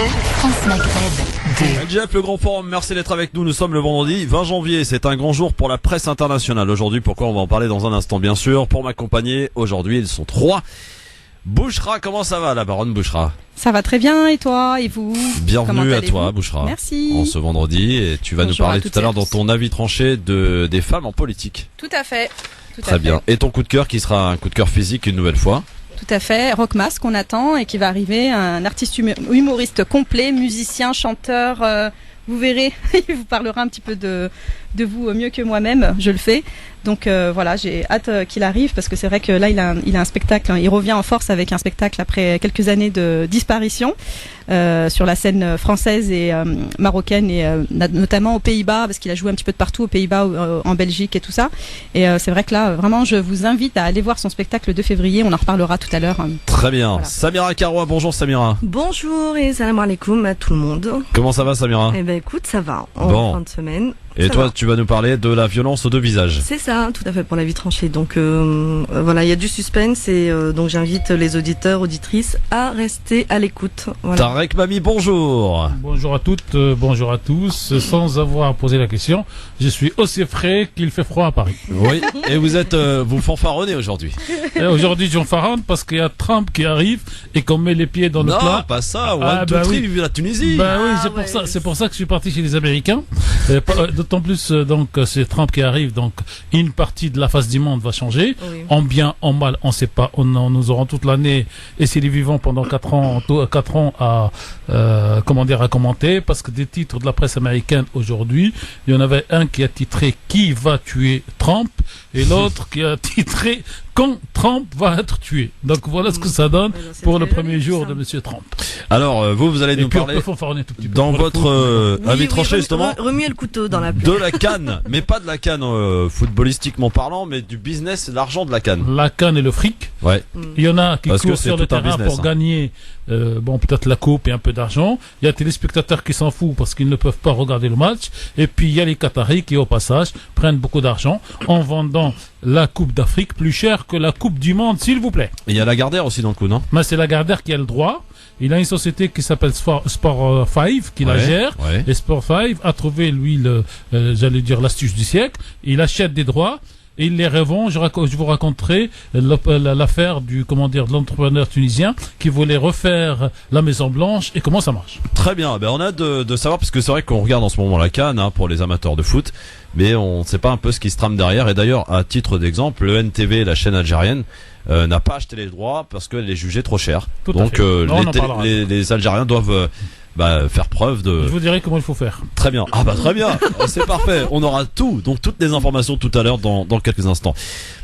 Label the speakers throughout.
Speaker 1: France Maghreb 2.
Speaker 2: Jeff, le grand forum, merci d'être avec nous. Nous sommes le vendredi 20 janvier. C'est un grand jour pour la presse internationale. Aujourd'hui, pourquoi on va en parler dans un instant, bien sûr. Pour m'accompagner, aujourd'hui, ils sont 3. Bouchra, comment ça va, la baronne Bouchra?
Speaker 3: Ça va très bien, et toi, et vous?
Speaker 2: Bienvenue à toi, Bouchra.
Speaker 3: Merci.
Speaker 2: En ce vendredi, et tu vas
Speaker 3: Bonjour
Speaker 2: nous parler
Speaker 3: à
Speaker 2: tout à l'heure dans ton avis tranché des femmes en politique.
Speaker 3: Tout à fait.
Speaker 2: Très bien. Et ton coup de cœur qui sera un coup de cœur physique une nouvelle fois?
Speaker 3: Tout à fait. Rockmas qu'on attend et qui va arriver, un artiste humoriste complet, musicien, chanteur. Vous verrez, il vous parlera un petit peu de vous mieux que moi-même, je le fais. Donc voilà, j'ai hâte qu'il arrive parce que c'est vrai que là il a un spectacle, il revient en force avec un spectacle après quelques années de disparition sur la scène française et marocaine et notamment aux Pays-Bas parce qu'il a joué un petit peu de partout aux Pays-Bas, en Belgique et tout ça. Et c'est vrai que là vraiment je vous invite à aller voir son spectacle le 2 février, on en reparlera tout à l'heure.
Speaker 2: Très bien.
Speaker 3: Voilà.
Speaker 2: Samira Karoua, bonjour Samira.
Speaker 4: Bonjour et salam alaikum à tout le monde.
Speaker 2: Comment ça va Samira?
Speaker 4: Eh ben écoute, ça va en fin de semaine.
Speaker 2: Et
Speaker 4: ça
Speaker 2: toi,
Speaker 4: va.
Speaker 2: tu vas nous parler de la violence aux deux visages.
Speaker 4: C'est ça, tout à fait, pour la vie tranchée. Donc voilà, il y a du suspense et donc j'invite les auditeurs, auditrices à rester à l'écoute. Voilà.
Speaker 2: Tarek Mami, bonjour.
Speaker 5: Bonjour à toutes, bonjour à tous. Sans avoir posé la question, je suis aussi frais qu'il fait froid à Paris.
Speaker 2: Oui, et vous fanfaronnez aujourd'hui.
Speaker 5: Et aujourd'hui, j'en farane parce qu'il y a Trump qui arrive et qu'on met les pieds dans le
Speaker 2: Non,
Speaker 5: plat.
Speaker 2: pas ça.
Speaker 5: Ah,
Speaker 2: One, two, three, vive la Tunisie.
Speaker 5: Oui,
Speaker 4: ouais.
Speaker 5: c'est pour ça que je suis parti chez les Américains. D'autant plus, donc, c'est Trump qui arrive, donc, une partie de la face du monde va changer.
Speaker 4: Oui.
Speaker 5: En bien, en mal, on sait pas. Nous aurons toute l'année, et c'est les vivants pendant 4 ans à commenter, parce que des titres de la presse américaine aujourd'hui, il y en avait un qui a titré Qui va tuer Trump? Et l'autre qui a titré Quand Trump va être tué. Donc voilà ce que ça donne pour le premier jour de Monsieur Trump.
Speaker 2: Alors, vous allez
Speaker 5: Et
Speaker 2: nous
Speaker 5: puis
Speaker 2: parler
Speaker 5: on peut fanfaronner un tout petit peu
Speaker 2: dans
Speaker 5: pour le
Speaker 2: votre
Speaker 4: Oui,
Speaker 2: avis
Speaker 4: oui,
Speaker 2: tranché justement
Speaker 4: remuer le couteau dans la plaie.
Speaker 2: de la canne, mais pas de la canne footballistiquement parlant, mais du business et de l'argent de la canne.
Speaker 5: La canne et le fric.
Speaker 2: Ouais.
Speaker 5: Il y en a qui
Speaker 2: Parce que
Speaker 5: courent
Speaker 2: c'est
Speaker 5: sur le
Speaker 2: tout un
Speaker 5: terrain
Speaker 2: business,
Speaker 5: pour
Speaker 2: hein.
Speaker 5: gagner peut-être la coupe et un peu d'argent. Il y a des téléspectateurs qui s'en foutent parce qu'ils ne peuvent pas regarder le match. Et puis il y a les Qataris qui au passage prennent beaucoup d'argent en vendant la Coupe d'Afrique plus cher que la Coupe du Monde, s'il vous plaît.
Speaker 2: Et il y a Lagardère aussi dans le coup, non?
Speaker 5: Mais c'est Lagardère qui a le droit. Il a une société qui s'appelle Sport 5 qui la gère.
Speaker 2: Ouais.
Speaker 5: Et Sport 5 a trouvé, lui, j'allais dire l'astuce du siècle. Il achète des droits et il les revend. Je vous raconterai l'affaire de l'entrepreneur tunisien qui voulait refaire la Maison Blanche et comment ça marche.
Speaker 2: Très bien. Ben on a de savoir parce que c'est vrai qu'on regarde en ce moment la canne pour les amateurs de foot, mais on ne sait pas un peu ce qui se trame derrière. Et d'ailleurs, à titre d'exemple, le NTV, la chaîne algérienne, n'a pas acheté les droits parce qu'elle est jugée trop chère.
Speaker 5: Tout à
Speaker 2: Donc
Speaker 5: fait. Non, on en parlera.
Speaker 2: les Algériens doivent faire preuve de...
Speaker 5: Je vous dirai comment il faut faire.
Speaker 2: Très bien. Ah bah très bien. C'est parfait. On aura tout. Donc toutes les informations tout à l'heure dans quelques instants.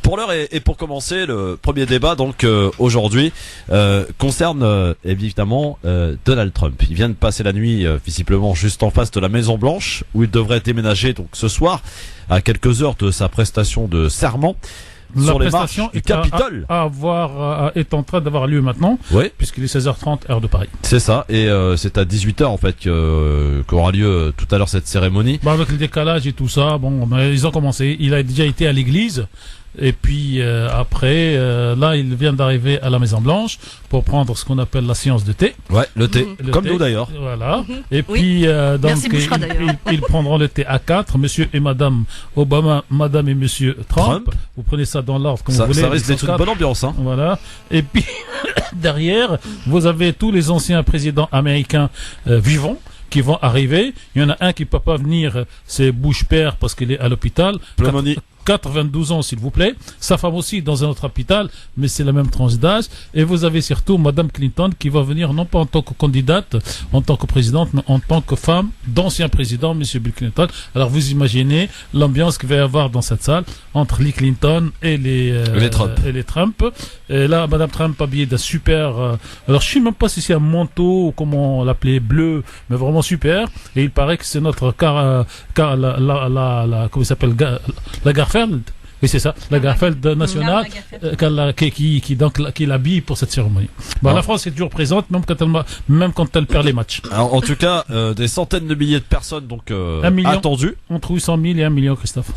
Speaker 2: Pour l'heure et pour commencer, le premier débat donc aujourd'hui concerne évidemment Donald Trump. Il vient de passer la nuit visiblement juste en face de la Maison Blanche où il devrait déménager donc ce soir à quelques heures de sa prestation de serment. Sur les marches du Capitole.
Speaker 5: Est en train d'avoir lieu maintenant,
Speaker 2: Oui,
Speaker 5: puisqu'il est 16h30 heure de Paris.
Speaker 2: c'est ça. Et c'est à 18h en fait qu'aura lieu tout à l'heure cette cérémonie.
Speaker 5: Avec le décalage et tout ça, ils ont commencé. Il a déjà été à l'église. Et puis après, là, il vient d'arriver à la Maison Blanche pour prendre ce qu'on appelle la séance de thé.
Speaker 2: Ouais, le thé.
Speaker 5: Le
Speaker 2: Comme
Speaker 5: thé,
Speaker 2: nous d'ailleurs.
Speaker 5: Voilà. Et
Speaker 4: Oui.
Speaker 5: puis donc
Speaker 4: Merci Bouchra, d'ailleurs.
Speaker 5: ils prendront le thé à 4, Monsieur et Madame Obama, Madame et Monsieur Trump. Vous prenez ça dans l'ordre comme
Speaker 2: Ça
Speaker 5: vous voulez.
Speaker 2: risque d'être une bonne ambiance. Hein.
Speaker 5: Voilà. Et puis derrière, vous avez tous les anciens présidents américains vivants qui vont arriver. Il y en a un qui peut pas venir, c'est Bush père parce qu'il est à l'hôpital.
Speaker 2: Pneumonie.
Speaker 5: 92 ans, s'il vous plaît. Sa femme aussi dans un autre hôpital, mais c'est la même tranche d'âge. Et vous avez surtout Madame Clinton qui va venir non pas en tant que candidate, en tant que présidente, mais en tant que femme d'ancien président, Monsieur Bill Clinton. Alors vous imaginez l'ambiance qu'il va y avoir dans cette salle entre les Clinton et les Trump. Et là, Madame Trump habillée d'un super. Alors je sais même pas si c'est un manteau ou comment l'appeler, bleu, mais vraiment super. Et il paraît que c'est notre comment il s'appelle, la Garfield. Oui, c'est ça, la Garfield nationale qui l'habille pour cette cérémonie. La France est toujours présente, même quand elle perd les matchs.
Speaker 2: Alors, en tout cas, des centaines de milliers de personnes donc attendues.
Speaker 5: Entre 800 000 et 1 million, Christophe.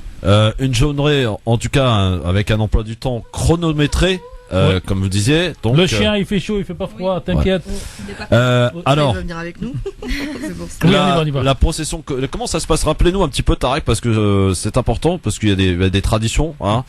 Speaker 2: Une journée, en tout cas, avec un emploi du temps chronométré.
Speaker 5: Ouais.
Speaker 2: comme vous disiez. Donc,
Speaker 5: le chien, il fait chaud, il fait pas froid, t'inquiète.
Speaker 2: alors,
Speaker 4: Il va venir avec nous. C'est pour ça.
Speaker 5: Oui, on y va.
Speaker 2: la procession, comment ça se passe? Rappelez-nous un petit peu, Tarek, parce que c'est important, parce qu'il y a des traditions. Hein.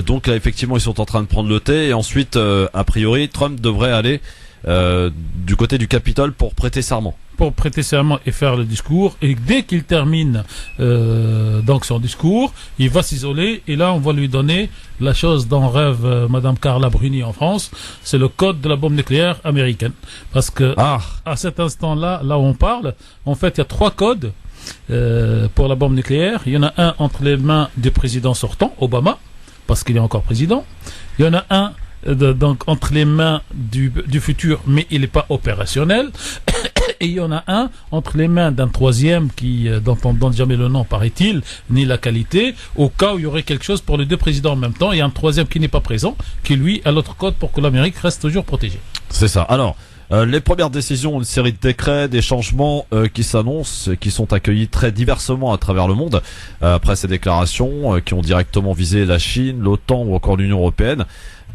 Speaker 2: Donc là, effectivement, ils sont en train de prendre le thé, et ensuite, a priori, Trump devrait aller du côté du Capitole pour prêter serment.
Speaker 5: Pour prêter serment et faire le discours. Et dès qu'il termine donc son discours, il va s'isoler et là on va lui donner la chose dont rêve Madame Carla Bruni en France, c'est le code de la bombe nucléaire américaine. Parce que à cet instant-là, là où on parle, en fait il y a 3 codes pour la bombe nucléaire. Il y en a un entre les mains du président sortant, Obama, parce qu'il est encore président. Il y en a un donc entre les mains du futur, mais il n'est pas opérationnel. Et il y en a un entre les mains d'un troisième dont on ne donne jamais le nom, paraît-il, ni la qualité, au cas où il y aurait quelque chose pour les 2 présidents en même temps, et un troisième qui n'est pas présent, qui lui a l'autre code pour que l'Amérique reste toujours protégée.
Speaker 2: C'est ça. Alors, les premières décisions, une série de décrets, des changements qui s'annoncent, qui sont accueillis très diversement à travers le monde, après ces déclarations qui ont directement visé la Chine, l'OTAN ou encore l'Union européenne.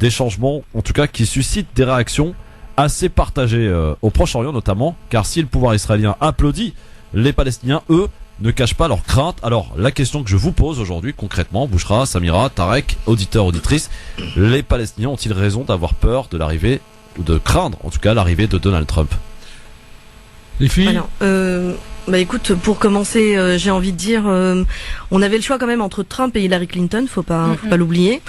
Speaker 2: Des changements, en tout cas, qui suscitent des réactions assez partagées au Proche-Orient notamment, car si le pouvoir israélien applaudit, les Palestiniens, eux, ne cachent pas leurs craintes. Alors, la question que je vous pose aujourd'hui, concrètement, Bouchra, Samira, Tarek, auditeurs, auditrices, les Palestiniens ont-ils raison d'avoir peur de l'arrivée, ou de craindre, en tout cas, l'arrivée de Donald Trump?
Speaker 5: Les filles?
Speaker 4: Alors, bah écoute, pour commencer, j'ai envie de dire, on avait le choix quand même entre Trump et Hillary Clinton, faut pas l'oublier.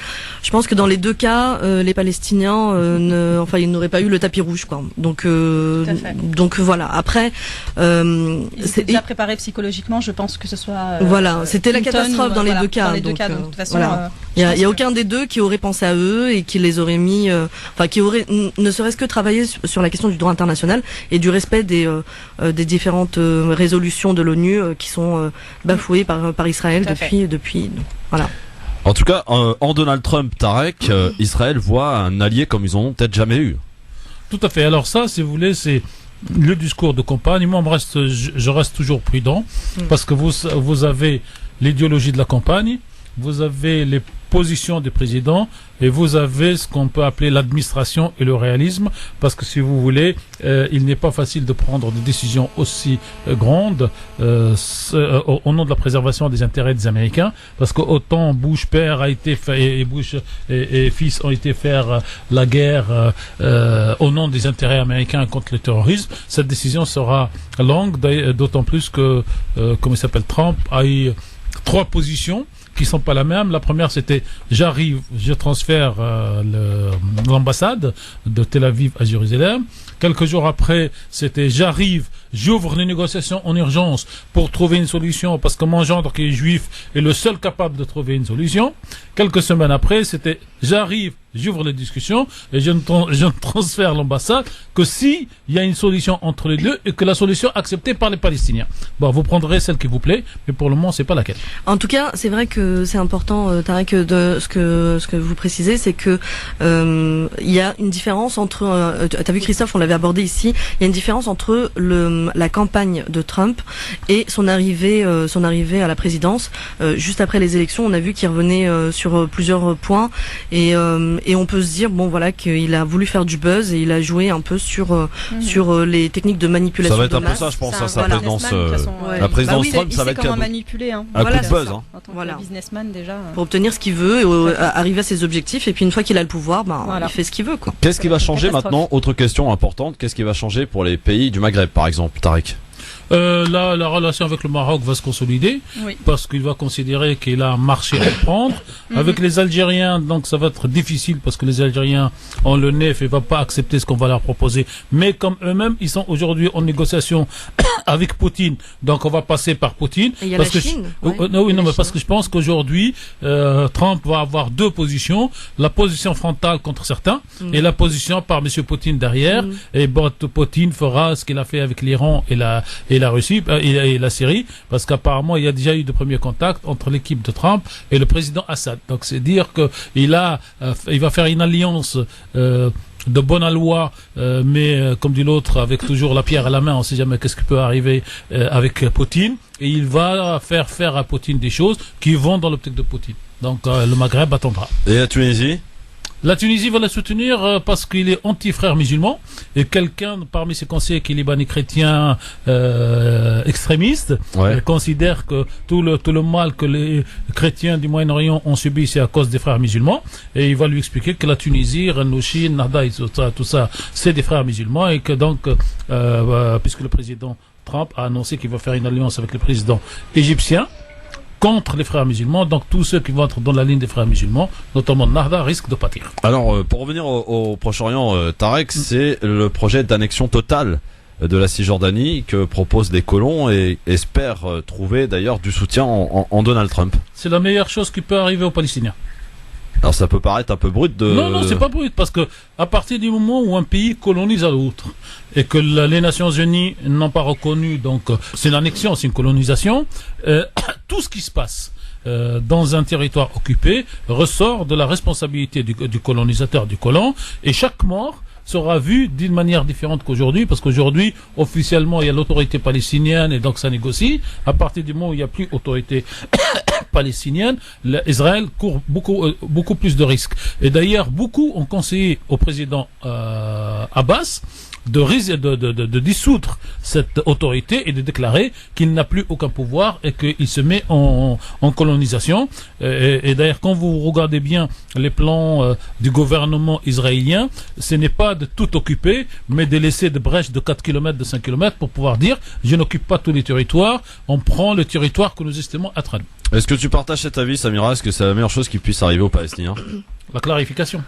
Speaker 4: Je pense que dans les 2 cas, les Palestiniens, ils n'auraient pas eu le tapis rouge, quoi. Donc voilà. Après,
Speaker 3: ils étaient déjà préparés psychologiquement, je pense que ce soit.
Speaker 4: Voilà, c'était la catastrophe dans les 2 cas.
Speaker 3: Dans les 2 cas, donc de toute façon.
Speaker 4: Voilà. Il y a aucun des 2 qui aurait pensé à eux et qui les aurait mis, qui aurait ne serait-ce que travaillé sur la question du droit international et du respect des différentes résolutions de l'ONU qui sont bafouées par Israël depuis. Voilà.
Speaker 2: En tout cas, en Donald Trump, Tarek, Israël voit un allié comme ils en ont peut-être jamais eu.
Speaker 5: Tout à fait. Alors ça, si vous voulez, c'est le discours de campagne. Moi, je reste toujours prudent parce que vous avez l'idéologie de la campagne, vous avez les positions des présidents et vous avez ce qu'on peut appeler l'administration et le réalisme, parce que si vous voulez, il n'est pas facile de prendre des décisions aussi grandes au nom de la préservation des intérêts des Américains, parce que autant Bush père a été fait et Bush et fils ont été faire la guerre au nom des intérêts américains contre le terrorisme, cette décision sera longue, d'autant plus que Trump a eu 3 positions qui sont pas la même. La première, c'était j'arrive, je transfère l'ambassade de Tel Aviv à Jérusalem. Quelques jours après, c'était j'arrive, j'ouvre les négociations en urgence pour trouver une solution parce que mon gendre qui est juif est le seul capable de trouver une solution. Quelques semaines après, c'était j'arrive, j'ouvre les discussions et je ne transfère l'ambassade que si il y a une solution entre les 2 et que la solution acceptée par les Palestiniens. Bon, vous prendrez celle qui vous plaît, mais pour le moment, c'est pas laquelle.
Speaker 4: En tout cas, c'est vrai que c'est important, Tarek, de ce que vous précisez, c'est que il y a une différence entre. T'as vu, Christophe, on l'avait abordé ici. Il y a une différence entre la campagne de Trump et son arrivée à la présidence. Juste après les élections, on a vu qu'il revenait sur plusieurs points et on peut se dire bon voilà qu'il a voulu faire du buzz et il a joué un peu sur les techniques de manipulation.
Speaker 2: Ça va être
Speaker 4: de
Speaker 2: un peu
Speaker 4: masse.
Speaker 2: ça, je pense, sa
Speaker 4: voilà.
Speaker 2: présidence.
Speaker 3: Ouais.
Speaker 2: La présidence Trump, ça va
Speaker 3: être
Speaker 2: être
Speaker 3: comment manipuler.
Speaker 2: un
Speaker 4: voilà,
Speaker 2: coup de buzz. Hein.
Speaker 3: En tant
Speaker 4: Voilà.
Speaker 3: que businessman déjà.
Speaker 4: Pour obtenir ce qu'il veut et arriver à ses objectifs et puis une fois qu'il a le pouvoir,
Speaker 3: Voilà.
Speaker 4: il fait ce qu'il veut, quoi.
Speaker 2: Qu'est-ce qui va changer
Speaker 3: catastrophe.
Speaker 2: maintenant? Autre question importante, qu'est-ce qui va changer pour les pays du Maghreb, par exemple, Tarek?
Speaker 5: Là, la relation avec le Maroc va se consolider
Speaker 3: Oui.
Speaker 5: parce qu'il va considérer qu'il a un marché à prendre. Avec les Algériens, donc ça va être difficile parce que les Algériens ont le nef et ne vont pas accepter ce qu'on va leur proposer. Mais comme eux-mêmes, ils sont aujourd'hui en négociation avec Poutine, donc on va passer par Poutine.
Speaker 4: Et il y a
Speaker 5: parce
Speaker 4: la
Speaker 5: que
Speaker 4: Chine.
Speaker 5: parce que je pense qu'aujourd'hui, Trump va avoir 2 positions. La position frontale contre certains et la position par M. Poutine derrière. Et Poutine fera ce qu'il a fait avec l'Iran et la Russie et la Syrie, parce qu'apparemment il y a déjà eu de premiers contacts entre l'équipe de Trump et le président Assad. Donc c'est dire que il va faire une alliance de bonne aloi, mais comme dit l'autre, avec toujours la pierre à la main, on ne sait jamais qu'est-ce qui peut arriver avec Poutine, et il va faire à Poutine des choses qui vont dans l'optique de Poutine. Donc le Maghreb attendra.
Speaker 2: Et la Tunisie?
Speaker 5: La Tunisie va le soutenir parce qu'il est anti-frère musulman et quelqu'un parmi ses conseillers qui est libanais chrétien extrémiste considère que tout le mal que les chrétiens du Moyen-Orient ont subi c'est à cause des frères musulmans et il va lui expliquer que la Tunisie, Renouchi, Nahda, tout ça c'est des frères musulmans et que donc puisque le président Trump a annoncé qu'il va faire une alliance avec le président égyptien contre les frères musulmans, donc tous ceux qui vont être dans la ligne des frères musulmans, notamment Nahda, risquent de pâtir.
Speaker 2: Alors, pour revenir au Proche-Orient, Tarek, c'est le projet d'annexion totale de la Cisjordanie que proposent les colons et espèrent trouver d'ailleurs du soutien en Donald Trump.
Speaker 5: C'est la meilleure chose qui peut arriver aux Palestiniens.
Speaker 2: Alors ça peut paraître un peu brut de...
Speaker 5: Non, c'est pas brut, parce que à partir du moment où un pays colonise à l'autre, et que les Nations Unies n'ont pas reconnu, donc c'est une annexion, c'est une colonisation, tout ce qui se passe dans un territoire occupé ressort de la responsabilité du colonisateur, du colon, et chaque mort sera vu d'une manière différente qu'aujourd'hui, parce qu'aujourd'hui, officiellement, il y a l'autorité palestinienne et donc ça négocie. À partir du moment où il n'y a plus autorité palestinienne, Israël court beaucoup plus de risques. Et d'ailleurs, beaucoup ont conseillé au président Abbas de dissoudre cette autorité et de déclarer qu'il n'a plus aucun pouvoir et qu'il se met en colonisation. Et d'ailleurs, quand vous regardez bien les plans du gouvernement israélien, ce n'est pas de tout occuper, mais de laisser des brèches de 4 km, de 5 km pour pouvoir dire je n'occupe pas tous les territoires, on prend le territoire que nous estimons être à nous.
Speaker 2: Est-ce que tu partages cet avis, Samira? Est-ce que c'est la meilleure chose qui puisse arriver aux Palestiniens?
Speaker 5: La clarification.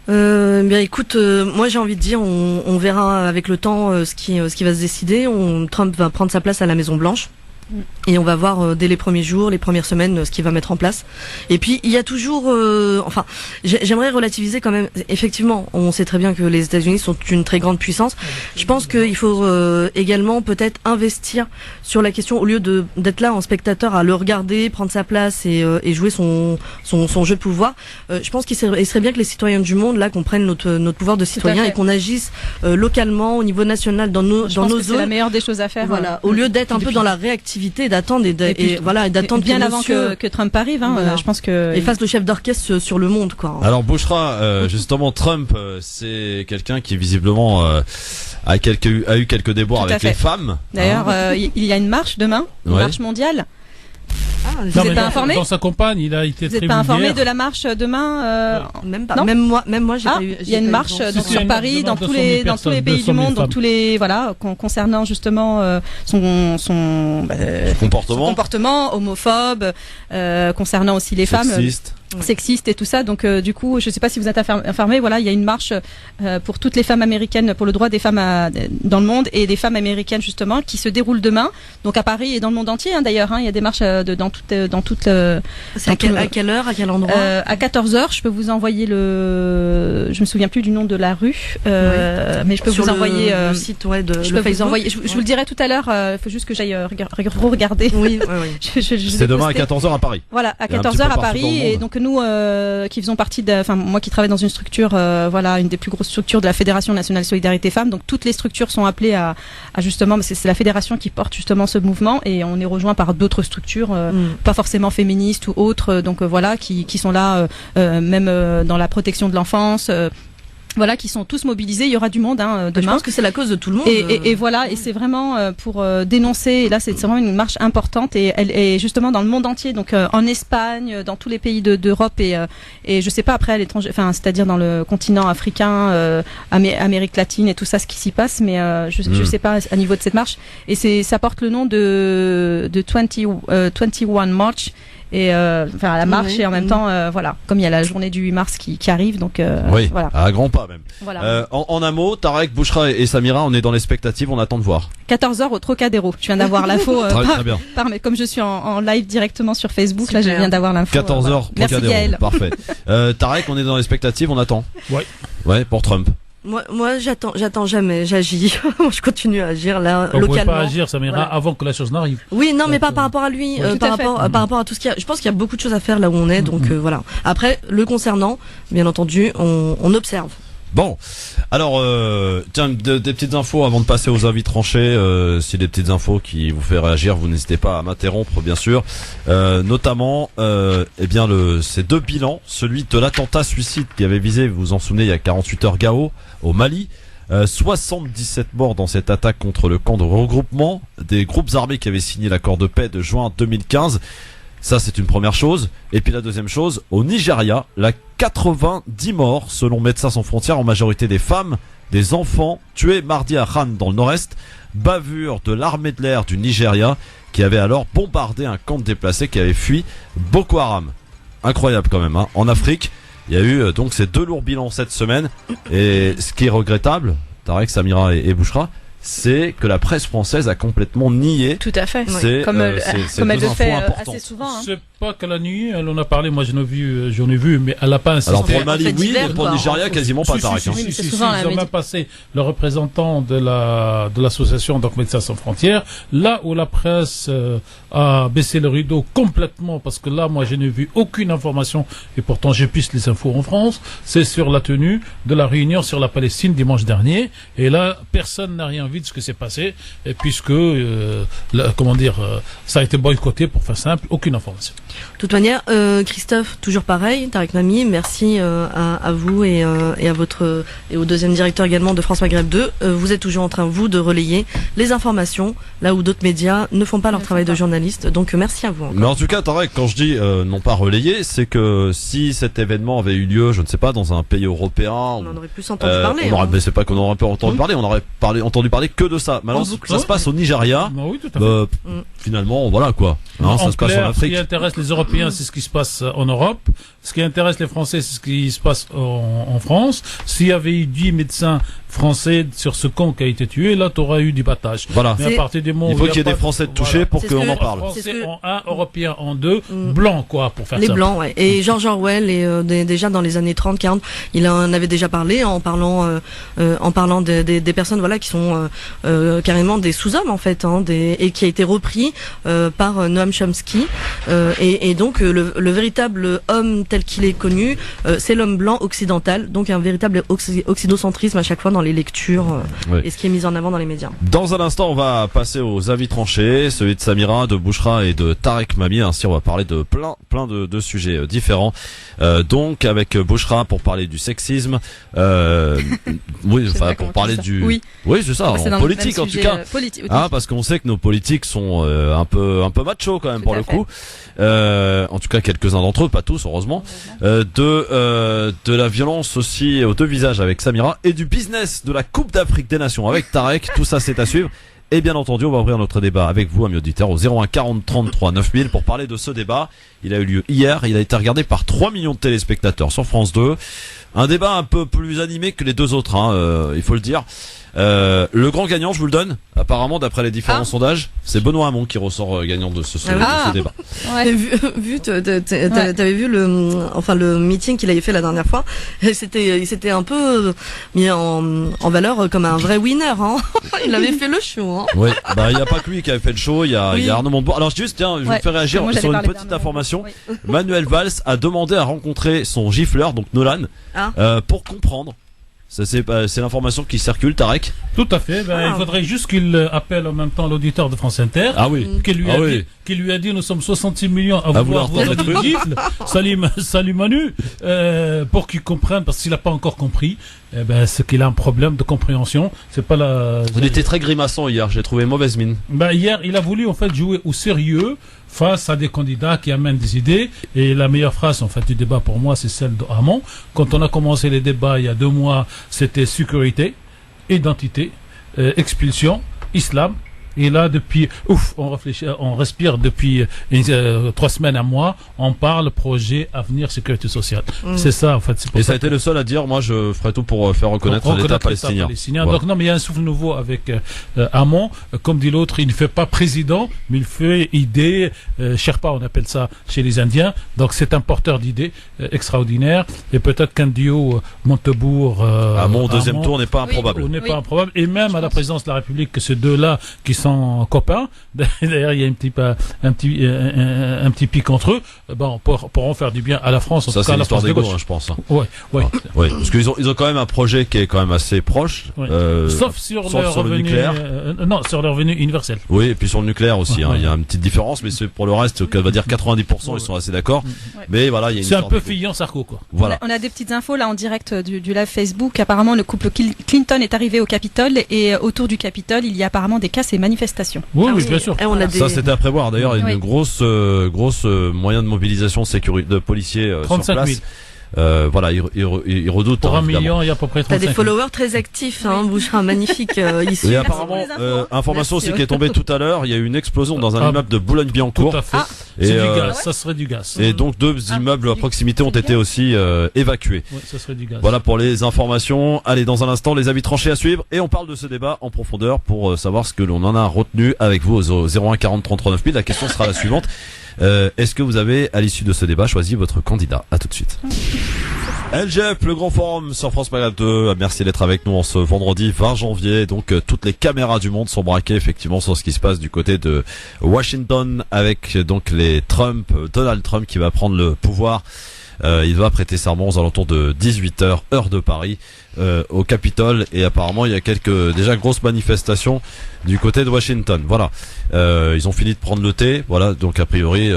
Speaker 4: Bien écoute, moi j'ai envie de dire, on verra avec le temps ce qui va se décider. Trump va prendre sa place à la Maison Blanche. Et on va voir dès les premiers jours, les premières semaines, ce qu'il va mettre en place. Et puis il y a toujours, j'aimerais relativiser quand même. Effectivement, on sait très bien que les États-Unis sont une très grande puissance. Je pense qu'il faut également peut-être investir sur la question au lieu d'être là en spectateur à le regarder, prendre sa place et jouer son jeu de pouvoir. Je pense qu'il serait bien que les citoyens du monde là comprennent notre pouvoir de citoyen et qu'on agisse localement au niveau national dans nos zones.
Speaker 3: C'est la meilleure des choses à faire.
Speaker 4: Voilà, au lieu d'être un peu dans la réactivité, d'attendre et d'attendre
Speaker 3: bien avant que Trump arrive. Voilà. Je pense que
Speaker 4: et fasse le chef d'orchestre sur le monde, quoi.
Speaker 2: Alors Bouchra, justement, Trump, c'est quelqu'un qui visiblement a eu quelques déboires avec les femmes.
Speaker 3: D'ailleurs, il y a une marche demain, une marche mondiale. Vous n'êtes pas informé?
Speaker 5: Dans sa campagne, il a été
Speaker 3: Vous n'êtes pas informé de la marche demain?
Speaker 4: Même pas. Non, même moi, j'ai pas eu.
Speaker 3: Il y a une marche sur Paris, dans tous les pays du monde, dans tous les concernant justement son comportement homophobe, concernant aussi les femmes. Sexiste et tout ça, donc du coup je sais pas si vous êtes informés, voilà, il y a une marche pour toutes les femmes américaines, pour le droit des femmes dans le monde et des femmes américaines justement, qui se déroule demain, donc à Paris et dans le monde entier d'ailleurs, il y a des marches dans toute
Speaker 4: c'est à quelle heure, à quel endroit?
Speaker 3: À 14h, je peux vous envoyer je me souviens plus du nom de la rue, mais je peux vous envoyer
Speaker 4: le site de
Speaker 3: je peux vous envoyer, je vous le dirai tout à l'heure, il faut juste que j'aille regarder.
Speaker 4: Oui.
Speaker 2: C'est demain à 14h à Paris.
Speaker 3: Voilà, à 14h à Paris, et donc nous qui faisons partie moi qui travaille dans une structure, une des plus grosses structures de la Fédération nationale solidarité femmes, donc toutes les structures sont appelées à justement, c'est la fédération qui porte justement ce mouvement, et on est rejoint par d'autres structures pas forcément féministes ou autres, donc qui sont là même dans la protection de l'enfance, qui sont tous mobilisés. Il y aura du monde demain.
Speaker 4: Je pense que c'est la cause de tout le monde.
Speaker 3: Et voilà, et c'est vraiment pour dénoncer. Et là, c'est vraiment une marche importante, et elle est justement dans le monde entier, donc en Espagne, dans tous les pays d'Europe, et je sais pas après à l'étranger, c'est-à-dire dans le continent africain, Amérique latine et tout ça, ce qui s'y passe, mais je sais pas à niveau de cette marche. Et ça porte le nom de 21 March. Et la marche, et en même temps comme il y a la journée du 8 mars qui arrive, donc voilà,
Speaker 2: à grands pas même.
Speaker 3: Voilà.
Speaker 2: En un mot, Tarek, Bouchra et Samira, on est dans l'expectative, on attend de voir.
Speaker 3: 14h au Trocadéro. Je viens d'avoir l'info
Speaker 2: très bien.
Speaker 3: Comme je suis en live directement sur Facebook. Super. Là je viens d'avoir l'info.
Speaker 2: 14h
Speaker 3: Merci Gaël.
Speaker 2: Parfait. Tarek, on est dans l'expectative, on attend. Ouais, pour Trump.
Speaker 4: Moi, j'attends jamais, j'agis. Je continue à agir là,
Speaker 5: localement.
Speaker 4: Vous pouvez
Speaker 5: pas agir, Samira, avant que la chose n'arrive.
Speaker 4: Oui, non, mais pas par rapport à lui, par rapport à tout ce qu'il y a. Je pense qu'il y a beaucoup de choses à faire là où on est, donc voilà. Après, le concernant, bien entendu, on observe.
Speaker 2: Bon, alors tiens, des petites infos avant de passer aux avis tranchés. Si des petites infos qui vous fait réagir, vous n'hésitez pas à m'interrompre, bien sûr. Notamment, ces deux bilans, celui de l'attentat suicide qui avait visé, vous vous en souvenez, il y a 48 heures Gao au Mali. 77 morts dans cette attaque contre le camp de regroupement des groupes armés qui avaient signé l'accord de paix de juin 2015. Ça, c'est une première chose. Et puis la deuxième chose, au Nigeria, 90 morts, selon Médecins sans frontières, en majorité des femmes, des enfants, tués mardi à Khan, dans le nord-est. Bavure de l'armée de l'air du Nigeria, qui avait alors bombardé un camp de déplacés qui avait fui Boko Haram. Incroyable quand même, hein. En Afrique, il y a eu donc ces deux lourds bilans cette semaine. Et ce qui est regrettable, Tarek, Samira et Bouchra, c'est que la presse française a complètement nié.
Speaker 3: Tout à fait.
Speaker 2: C'est,
Speaker 3: comme elle le fait assez souvent. Hein.
Speaker 5: C'est pas qu'elle a nié, elle en a parlé, moi j'en ai vu, mais elle a pas insisté.
Speaker 2: Alors pour le Mali, oui, et pour le Nigeria, quasiment pas, Tarek.
Speaker 5: Ils ont même passé le représentant de l'association donc Médecins sans frontières, là où la presse a baissé le rideau complètement, parce que là, moi je n'ai vu aucune information, et pourtant j'ai piste les infos en France, c'est sur la tenue de la réunion sur la Palestine dimanche dernier, et là, personne n'a rien vu de ce que s'est passé, et puisque, ça a été boycotté, pour faire simple, aucune information.
Speaker 4: De toute manière, Christophe, toujours pareil, Tarek Mami, merci à vous et au deuxième directeur également de France Maghreb 2. Vous êtes toujours en train, vous, de relayer les informations, là où d'autres médias ne font pas leur travail de journaliste, donc merci à vous encore.
Speaker 2: Mais en tout cas, Tarek, quand je dis non pas relayer, c'est que si cet événement avait eu lieu, je ne sais pas, dans un pays européen...
Speaker 4: On en aurait plus entendu parler.
Speaker 2: Mais c'est pas qu'on aurait pas entendu parler, on aurait entendu parler que de ça. Maintenant, ça se passe au Nigeria.
Speaker 5: Bah oui, tout à fait.
Speaker 2: Finalement, voilà quoi. Hein, ça se passe en Afrique.
Speaker 5: Ce qui intéresse les Européens, c'est ce qui se passe en Europe. Ce qui intéresse les Français, c'est ce qui se passe en France. S'il y avait eu 10 médecins français sur ce camp qui a été tué, là, tu auras eu du battage.
Speaker 2: Voilà.
Speaker 5: Mais à partir du moment
Speaker 2: il faut qu'il y ait des Français touchés pour qu'on en parle.
Speaker 5: Français en 1, Européens en 2, blancs, quoi, pour faire ça.
Speaker 4: Les blancs, ouais. Et George Orwell, déjà dans les années 30, 40, il en avait déjà parlé en parlant des personnes, voilà, qui sont carrément des sous-hommes, en fait, hein, et qui a été repris par Noam Chomsky. Et donc, le véritable homme tel qu'il est connu, c'est l'homme blanc occidental, donc un véritable occidocentrisme à chaque fois dans les lectures et ce qui est mis en avant dans les médias.
Speaker 2: Dans un instant, on va passer aux avis tranchés, celui de Samira, de Bouchra et de Tarek Mami. Ainsi, on va parler de plein de sujets différents. Donc, avec Bouchra pour parler du sexisme, pour parler du... Oui, c'est ça, en politique en tout cas. Parce qu'on sait que nos politiques sont un peu macho quand même pour le coup. En tout cas, quelques-uns d'entre eux, pas tous, heureusement. De la violence aussi aux deux visages avec Samira et du business de la Coupe d'Afrique des Nations avec Tarek. Tout ça, c'est à suivre. Et bien entendu, on va ouvrir notre débat avec vous, amis auditeurs, au 01 40 33 9000 pour parler de ce débat. Il a eu lieu hier. Il a été regardé par 3 millions de téléspectateurs sur France 2. Un débat un peu plus animé que les deux autres, il faut le dire. Le grand gagnant, je vous le donne. Apparemment, d'après les différents sondages, c'est Benoît Hamon qui ressort gagnant de ce débat.
Speaker 4: Ouais. T'avais vu le meeting qu'il avait fait la dernière fois. Il s'était un peu mis en valeur comme un vrai winner. Hein. Il avait fait le show. Hein.
Speaker 2: Oui, il y a pas que lui qui avait fait le show. Il y a Arnaud Montebourg. Alors juste, tiens, je vous fais réagir sur une petite information. Oui. Manuel Valls a demandé à rencontrer son gifleur, donc Nolan, pour comprendre. Ça, c'est l'information qui circule, Tarek.
Speaker 5: Tout à fait. Il faudrait juste qu'il appelle en même temps l'auditeur de France Inter.
Speaker 2: Ah oui.
Speaker 5: Qui lui a dit nous sommes 66 millions à vouloir voir le gifle. Salut Manu. Pour qu'il comprenne, parce qu'il n'a pas encore compris, c'est qu'il a un problème de compréhension. C'est pas
Speaker 2: Il était très grimaçant hier. J'ai trouvé mauvaise mine.
Speaker 5: Hier, il a voulu en fait jouer au sérieux face à des candidats qui amènent des idées. Et la meilleure phrase en fait du débat pour moi, c'est celle de Hamon. Quand on a commencé les débats il y a 2 mois, c'était sécurité, identité, expulsion, islam. Et là, depuis, on respire depuis 3 semaines à mois, on parle projet avenir sécurité sociale. C'est ça, en fait.
Speaker 2: Et ça a été le seul à dire, moi, je ferai tout pour faire reconnaître l'État palestinien.
Speaker 5: Ouais. Donc non, mais il y a un souffle nouveau avec Hamon. Comme dit l'autre, il ne fait pas président, mais il fait idée, Sherpa, on appelle ça chez les Indiens. Donc c'est un porteur d'idées extraordinaire. Et peut-être qu'un duo Montebourg,
Speaker 2: Hamon au deuxième tour n'est pas improbable.
Speaker 5: N'est pas improbable. Et même à la présidence de la République, que ces deux-là, qui sont copains. D'ailleurs, il y a un petit pic entre eux. Bon, pour en faire du bien à la France. En
Speaker 2: Ça,
Speaker 5: tout
Speaker 2: c'est
Speaker 5: cas, à la
Speaker 2: l'histoire
Speaker 5: France
Speaker 2: des
Speaker 5: de
Speaker 2: gauches,
Speaker 5: gauche.
Speaker 2: je pense.
Speaker 5: Ouais.
Speaker 2: Ouais, parce qu'ils ont quand même un projet qui est quand même assez proche.
Speaker 5: Ouais. Sauf sur
Speaker 2: sauf
Speaker 5: le
Speaker 2: sur le
Speaker 5: revenu
Speaker 2: nucléaire.
Speaker 5: Non, sur le revenu universel.
Speaker 2: Oui, et puis sur le nucléaire aussi.
Speaker 5: Ouais.
Speaker 2: Il y a une petite différence, mais c'est pour le reste, on va dire 90%, ils sont assez d'accord.
Speaker 3: Ouais.
Speaker 2: Mais voilà, il y a une
Speaker 5: C'est un
Speaker 2: histoire
Speaker 5: peu
Speaker 2: de-
Speaker 5: Fillon-Sarko, quoi.
Speaker 2: Voilà.
Speaker 3: On a des petites infos là en direct du live Facebook. Apparemment, le couple Clinton est arrivé au Capitole et autour du Capitole, il y a apparemment des casses et manifestations.
Speaker 5: Oui,
Speaker 4: Ah
Speaker 5: oui,
Speaker 4: oui.
Speaker 5: bien sûr.
Speaker 4: Et on a des...
Speaker 2: Ça, c'était à prévoir. D'ailleurs, il y a une
Speaker 3: Oui.
Speaker 2: grosse moyen de mobilisation de policiers sur
Speaker 5: 35 000.
Speaker 2: place. Voilà, ils redoutent.
Speaker 5: Pour 1
Speaker 2: évidemment.
Speaker 5: million, il y a à peu près
Speaker 4: T'as
Speaker 5: 35
Speaker 4: des
Speaker 5: 000.
Speaker 4: followers très actifs, hein, Bouchra, magnifique. Ici.
Speaker 2: Et apparemment,
Speaker 3: Merci pour les infos.
Speaker 2: information
Speaker 3: Merci,
Speaker 2: aussi qui est tombée tout à l'heure, il y a eu une explosion dans un immeuble de Boulogne-Billancourt.
Speaker 5: Tout à fait.
Speaker 3: Ah.
Speaker 2: Et,
Speaker 5: C'est du
Speaker 2: euh,
Speaker 5: gaz, ça serait du gaz.
Speaker 2: Et donc 2 immeubles à proximité ont été aussi évacués.
Speaker 5: Oui, ça serait du gaz.
Speaker 2: Voilà pour les informations. Allez, dans un instant, les avis tranchés à suivre. Et on parle de ce débat en profondeur pour savoir ce que l'on en a retenu avec vous au 01 40 39 000. La question sera la suivante. Est-ce que vous avez, à l'issue de ce débat, choisi votre candidat? À tout de suite. LGF, le grand forum sur France Maghreb 2. Merci d'être avec nous en ce vendredi 20 janvier. Donc toutes les caméras du monde sont braquées effectivement sur ce qui se passe du côté de Washington avec donc Donald Trump qui va prendre le pouvoir. Il va prêter serment aux alentours de 18h, heure de Paris, au Capitole. Et apparemment, il y a quelques déjà grosses manifestations du côté de Washington. Voilà, ils ont fini de prendre le thé. Voilà, donc a priori,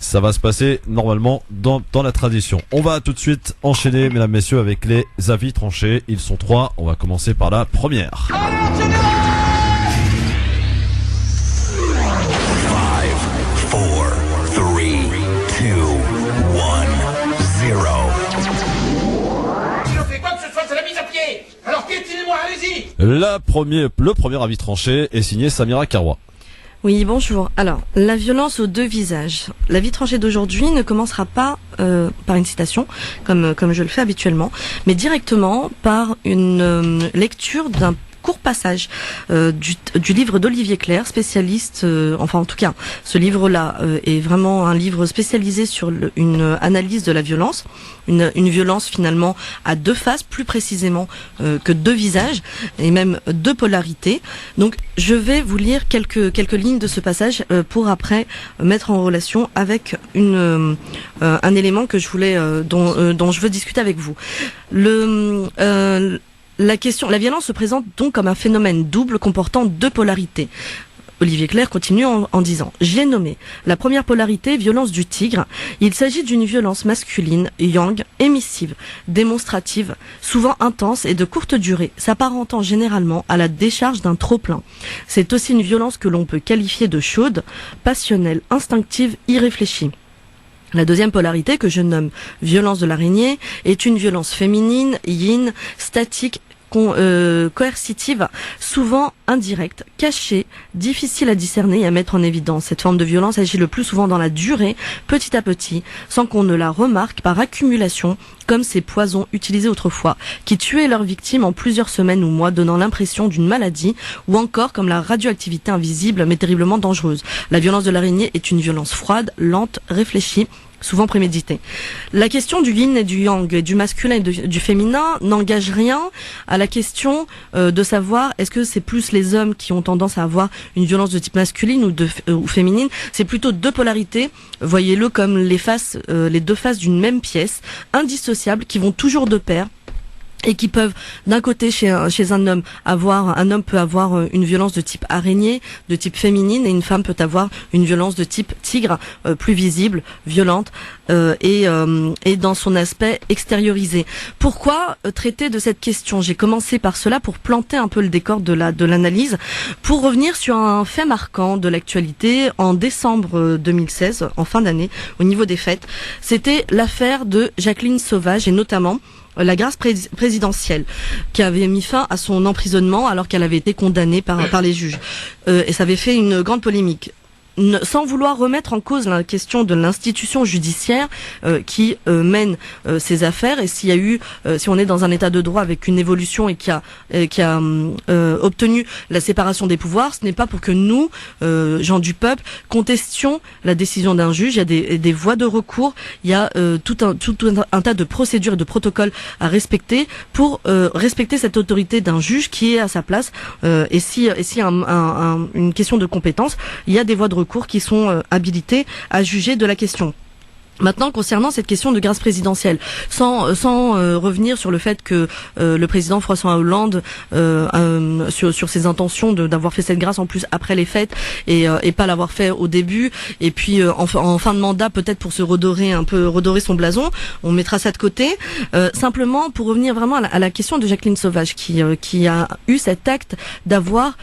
Speaker 2: ça va se passer normalement dans la tradition. On va tout de suite enchaîner, mesdames, messieurs, avec les avis tranchés. Ils sont 3. On va commencer par la première.
Speaker 6: 5, 4, 3, 2, 1, 0.
Speaker 7: Si l'on fait quoi que ce soit, c'est la mise à pied. Alors piétinez-moi, allez-y.
Speaker 2: Le premier avis tranché est signé Samira Karwa.
Speaker 4: Oui, bonjour. Alors, la violence aux 2 visages. La vie tranchée d'aujourd'hui ne commencera pas par une citation, comme je le fais habituellement, mais directement par une lecture d'un court passage du livre d'Olivier Clerc, spécialiste, enfin en tout cas, ce livre-là est vraiment un livre spécialisé sur une analyse de la violence, une violence finalement à 2 faces, plus précisément que 2 visages, et même 2 polarités. Donc je vais vous lire quelques lignes de ce passage pour après mettre en relation avec un élément que je voulais dont je veux discuter avec vous. La violence se présente donc comme un phénomène double comportant 2 polarités. Olivier Clerc continue en disant « J'ai nommé la première polarité violence du tigre. Il s'agit d'une violence masculine, yang, émissive, démonstrative, souvent intense et de courte durée, s'apparentant généralement à la décharge d'un trop-plein. C'est aussi une violence que l'on peut qualifier de chaude, passionnelle, instinctive, irréfléchie. » La deuxième polarité, que je nomme violence de l'araignée, est une violence féminine, yin, statique, coercitive, souvent indirecte, cachée, difficile à discerner et à mettre en évidence. Cette forme de violence agit le plus souvent dans la durée, petit à petit, sans qu'on ne la remarque, par accumulation, comme ces poisons utilisés autrefois, qui tuaient leurs victimes en plusieurs semaines ou mois, donnant l'impression d'une maladie, ou encore comme la radioactivité invisible mais terriblement dangereuse. La violence de l'araignée est une violence froide, lente, réfléchie, souvent prémédité. La question du yin et du yang, du masculin et du féminin n'engage rien à la question de savoir est-ce que c'est plus les hommes qui ont tendance à avoir une violence de type masculine ou féminine. C'est plutôt 2 polarités, voyez-le comme les 2 faces d'une même pièce, indissociables, qui vont toujours de pair. Et qui peuvent, d'un côté, chez un homme peut avoir une violence de type araignée, de type féminine, et une femme peut avoir une violence de type tigre, plus visible, violente, et dans son aspect extériorisé. Pourquoi traiter de cette question? J'ai commencé par cela pour planter un peu le décor de l'analyse, pour revenir sur un fait marquant de l'actualité en décembre 2016, en fin d'année, au niveau des fêtes. C'était l'affaire de Jacqueline Sauvage, et notamment la grâce présidentielle qui avait mis fin à son emprisonnement alors qu'elle avait été condamnée par les juges. Et ça avait fait une grande polémique. sans vouloir remettre en cause la question de l'institution judiciaire qui mène ces affaires, et s'il y a eu, si on est dans un état de droit avec une évolution et qui a obtenu la séparation des pouvoirs, ce n'est pas pour que nous, gens du peuple, contestions la décision d'un juge. Il y a des voies de recours, il y a tout un tas de procédures et de protocoles à respecter pour respecter cette autorité d'un juge qui est à sa place. Et si une question de compétence, il y a des voies de recours qui sont habilités à juger de la question. Maintenant, concernant cette question de grâce présidentielle, sans revenir sur le fait que le président François Hollande sur ses intentions d'avoir fait cette grâce en plus après les fêtes et pas l'avoir fait au début, et puis en fin de mandat peut-être pour se redorer son blason, on mettra ça de côté. Simplement pour revenir vraiment à la question de Jacqueline Sauvage qui a eu cet acte d'avoir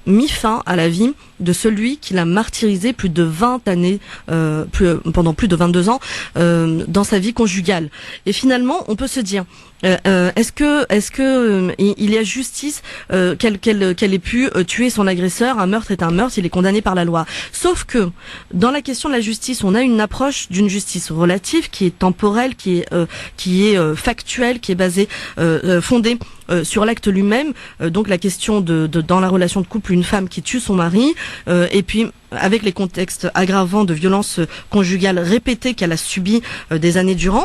Speaker 4: mis fin à la vie de celui qui l'a martyrisé plus de 20 années, pendant plus de 22 ans, dans sa vie conjugale. Et finalement, on peut se dire, est-ce que il y a justice qu'elle ait pu tuer son agresseur? Un meurtre est un meurtre, il est condamné par la loi. Sauf que dans la question de la justice, on a une approche d'une justice relative qui est temporelle, qui est factuelle, qui est basée, fondée sur l'acte lui-même. Donc la question dans la relation de couple, une femme qui tue son mari, et puis avec les contextes aggravants de violences conjugales répétées qu'elle a subies des années durant.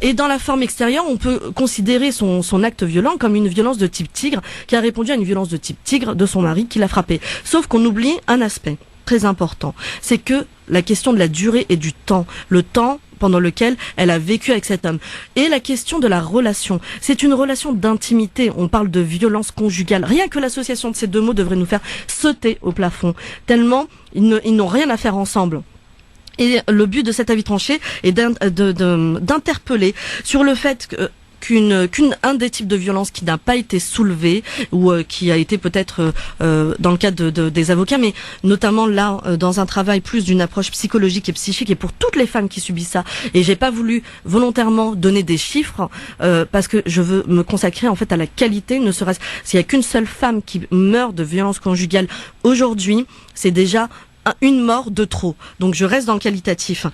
Speaker 4: Et dans la forme extérieure, on peut considérer son acte violent comme une violence de type tigre, qui a répondu à une violence de type tigre de son mari qui l'a frappé. Sauf qu'on oublie un aspect très important, c'est que la question de la durée et du temps, le temps pendant lequel elle a vécu avec cet homme. Et la question de la relation. C'est une relation d'intimité. On parle de violence conjugale. Rien que l'association de ces deux mots devrait nous faire sauter au plafond. Tellement ils n'ont rien à faire ensemble. Et le but de cet avis tranché est d'interpeller sur le fait qu'un des types de violence qui n'a pas été soulevé ou qui a été peut-être dans le cadre des avocats, mais notamment là dans un travail plus d'une approche psychologique et psychique, et pour toutes les femmes qui subissent ça. Et j'ai pas voulu volontairement donner des chiffres parce que je veux me consacrer en fait à la qualité. Ne serait-ce s'il y a qu'une seule femme qui meurt de violence conjugale aujourd'hui, c'est déjà une mort de trop. Donc je reste dans le qualitatif.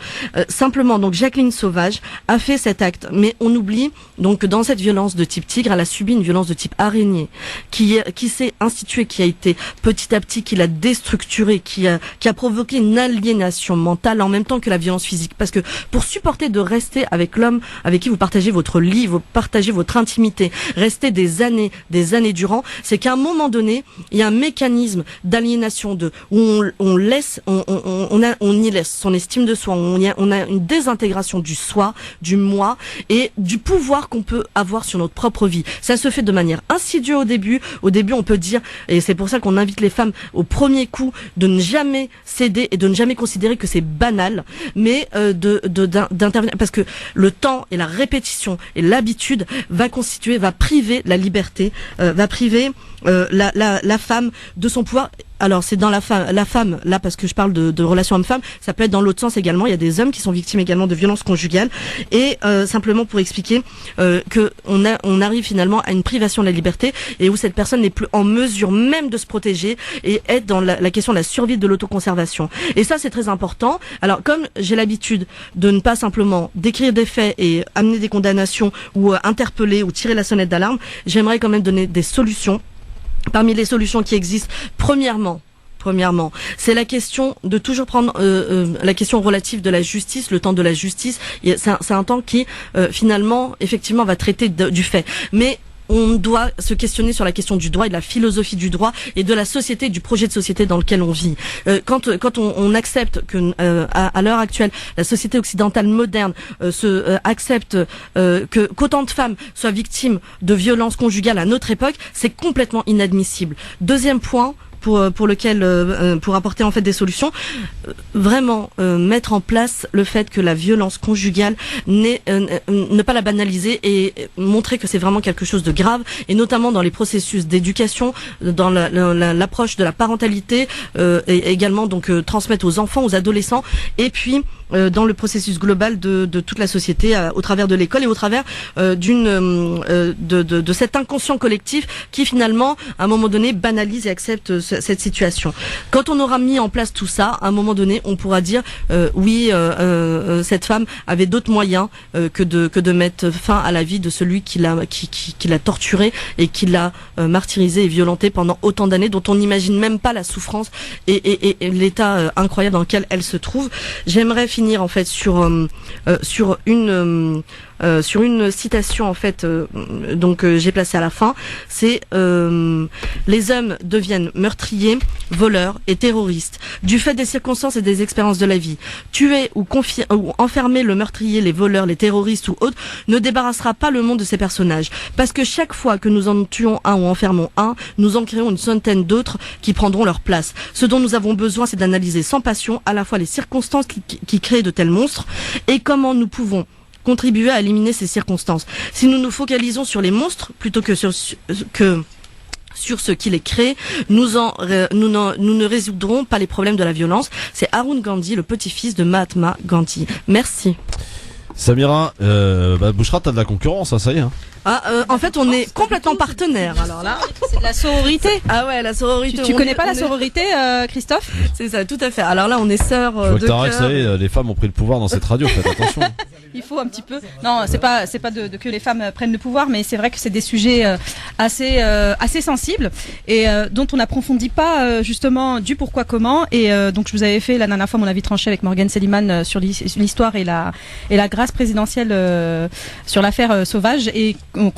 Speaker 4: Simplement, donc Jacqueline Sauvage a fait cet acte, mais on oublie donc que dans cette violence de type tigre, elle a subi une violence de type araignée qui s'est instituée, qui a été petit à petit, qui l'a déstructurée, qui a provoqué une aliénation mentale en même temps que la violence physique. Parce que pour supporter de rester avec l'homme avec qui vous partagez votre lit, vous partagez votre intimité, rester des années durant, c'est qu'à un moment donné, il y a un mécanisme d'aliénation où on y laisse son estime de soi, on a une désintégration du soi, du moi et du pouvoir qu'on peut avoir sur notre propre vie. Ça se fait de manière insidieuse au début. Au début, on peut dire, et c'est pour ça qu'on invite les femmes au premier coup de ne jamais céder et de ne jamais considérer que c'est banal, mais d'intervenir, parce que le temps et la répétition et l'habitude va priver la liberté, va priver la femme de son pouvoir. Alors c'est dans la femme là, parce que je parle de relations homme-femme, ça peut être dans l'autre sens également. Il y a des hommes qui sont victimes également de violences conjugales, et simplement pour expliquer que on arrive finalement à une privation de la liberté, et où cette personne n'est plus en mesure même de se protéger et être dans la question de la survie de l'autoconservation. Et ça c'est très important. Alors comme j'ai l'habitude de ne pas simplement décrire des faits et amener des condamnations ou interpeller ou tirer la sonnette d'alarme, j'aimerais quand même donner des solutions. Parmi les solutions qui existent, premièrement, c'est la question de toujours prendre la question relative de la justice, le temps de la justice. C'est un temps qui, finalement, effectivement, va traiter du fait. Mais on doit se questionner sur la question du droit et de la philosophie du droit et de la société, du projet de société dans lequel on vit. Quand on accepte que à l'heure actuelle, la société occidentale moderne accepte qu'autant de femmes soient victimes de violences conjugales à notre époque, c'est complètement inadmissible. Deuxième point, pour lequel pour apporter en fait des solutions, vraiment mettre en place le fait que la violence conjugale ne pas la banaliser et montrer que c'est vraiment quelque chose de grave, et notamment dans les processus d'éducation, dans l'approche de la parentalité, et également donc transmettre aux enfants, aux adolescents, et puis dans le processus global de toute la société, au travers de l'école et au travers de cet inconscient collectif qui finalement, à un moment donné, banalise et accepte cette situation. Quand on aura mis en place tout ça, à un moment donné, on pourra dire oui, cette femme avait d'autres moyens que de mettre fin à la vie de celui qui l'a torturée et qui l'a martyrisée et violentée pendant autant d'années, dont on n'imagine même pas la souffrance et l'état incroyable dans lequel elle se trouve. J'aimerais finir en fait sur une citation en fait j'ai placé à la fin, c'est les hommes deviennent meurtriers, voleurs et terroristes du fait des circonstances et des expériences de la vie. Tuer ou enfermer le meurtrier, les voleurs, les terroristes ou autres ne débarrassera pas le monde de ces personnages, parce que chaque fois que nous en tuons un ou enfermons un, nous en créons une centaine d'autres qui prendront leur place. Ce dont nous avons besoin, c'est d'analyser sans passion à la fois les circonstances qui créent de tels monstres et comment nous pouvons contribuer à éliminer ces circonstances. Si nous nous focalisons sur les monstres plutôt que sur ce qui les crée, nous ne résoudrons pas les problèmes de la violence. C'est Arun Gandhi, le petit-fils de Mahatma Gandhi. Merci.
Speaker 2: Samira, Bouchra, t'as de la concurrence, hein, ça y est. Hein.
Speaker 4: En fait, on est complètement partenaires. Alors là,
Speaker 3: c'est de la sororité.
Speaker 4: Ah ouais, la sororité.
Speaker 3: Tu connais pas la sororité, Christophe?
Speaker 4: C'est ça, tout à fait. Alors là, on est sœurs de
Speaker 2: cœur. Ça y est, les femmes ont pris le pouvoir dans cette radio. Faites attention.
Speaker 3: Il faut un petit peu. Non, c'est pas que les femmes prennent le pouvoir, mais c'est vrai que c'est des sujets assez sensibles et dont on n'approfondit pas justement du pourquoi comment. Et donc je vous avais fait la dernière fois mon avis tranché avec Morgane Seliman sur l'histoire et la grâce présidentielle sur l'affaire Sauvage et qu'on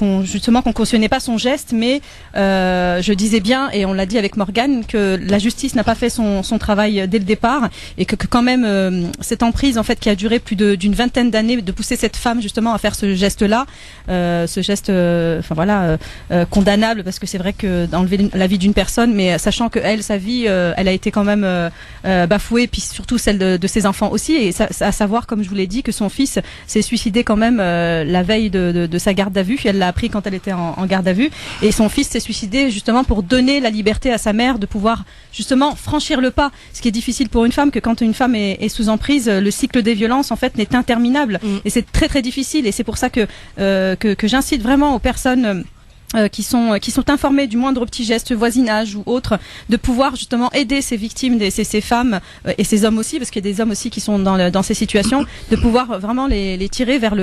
Speaker 3: cautionnait pas son geste, mais je disais bien et on l'a dit avec Morgane que la justice n'a pas fait son travail dès le départ et que quand même cette emprise en fait qui a duré plus d'une vingtaine d'années de pousser cette femme justement à faire ce geste-là, ce geste, condamnable parce que c'est vrai que d'enlever la vie d'une personne, mais sachant que elle, sa vie, elle a été quand même bafouée, puis surtout celle de ses enfants aussi, et à savoir, comme je vous l'ai dit, que son fils s'est suicidé quand même la veille de sa garde à vue. Elle l'a appris quand elle était en garde à vue, et son fils s'est suicidé justement pour donner la liberté à sa mère de pouvoir justement franchir le pas. Ce qui est difficile pour une femme, que quand une femme est sous emprise, le cycle des violences en fait n'est interminable. Et c'est très très difficile, et c'est pour ça que j'incite vraiment aux personnes qui sont informées du moindre petit geste, voisinage ou autre, de pouvoir justement aider ces victimes, ces femmes et ces hommes aussi, parce qu'il y a des hommes aussi qui sont dans ces situations, de pouvoir vraiment les tirer vers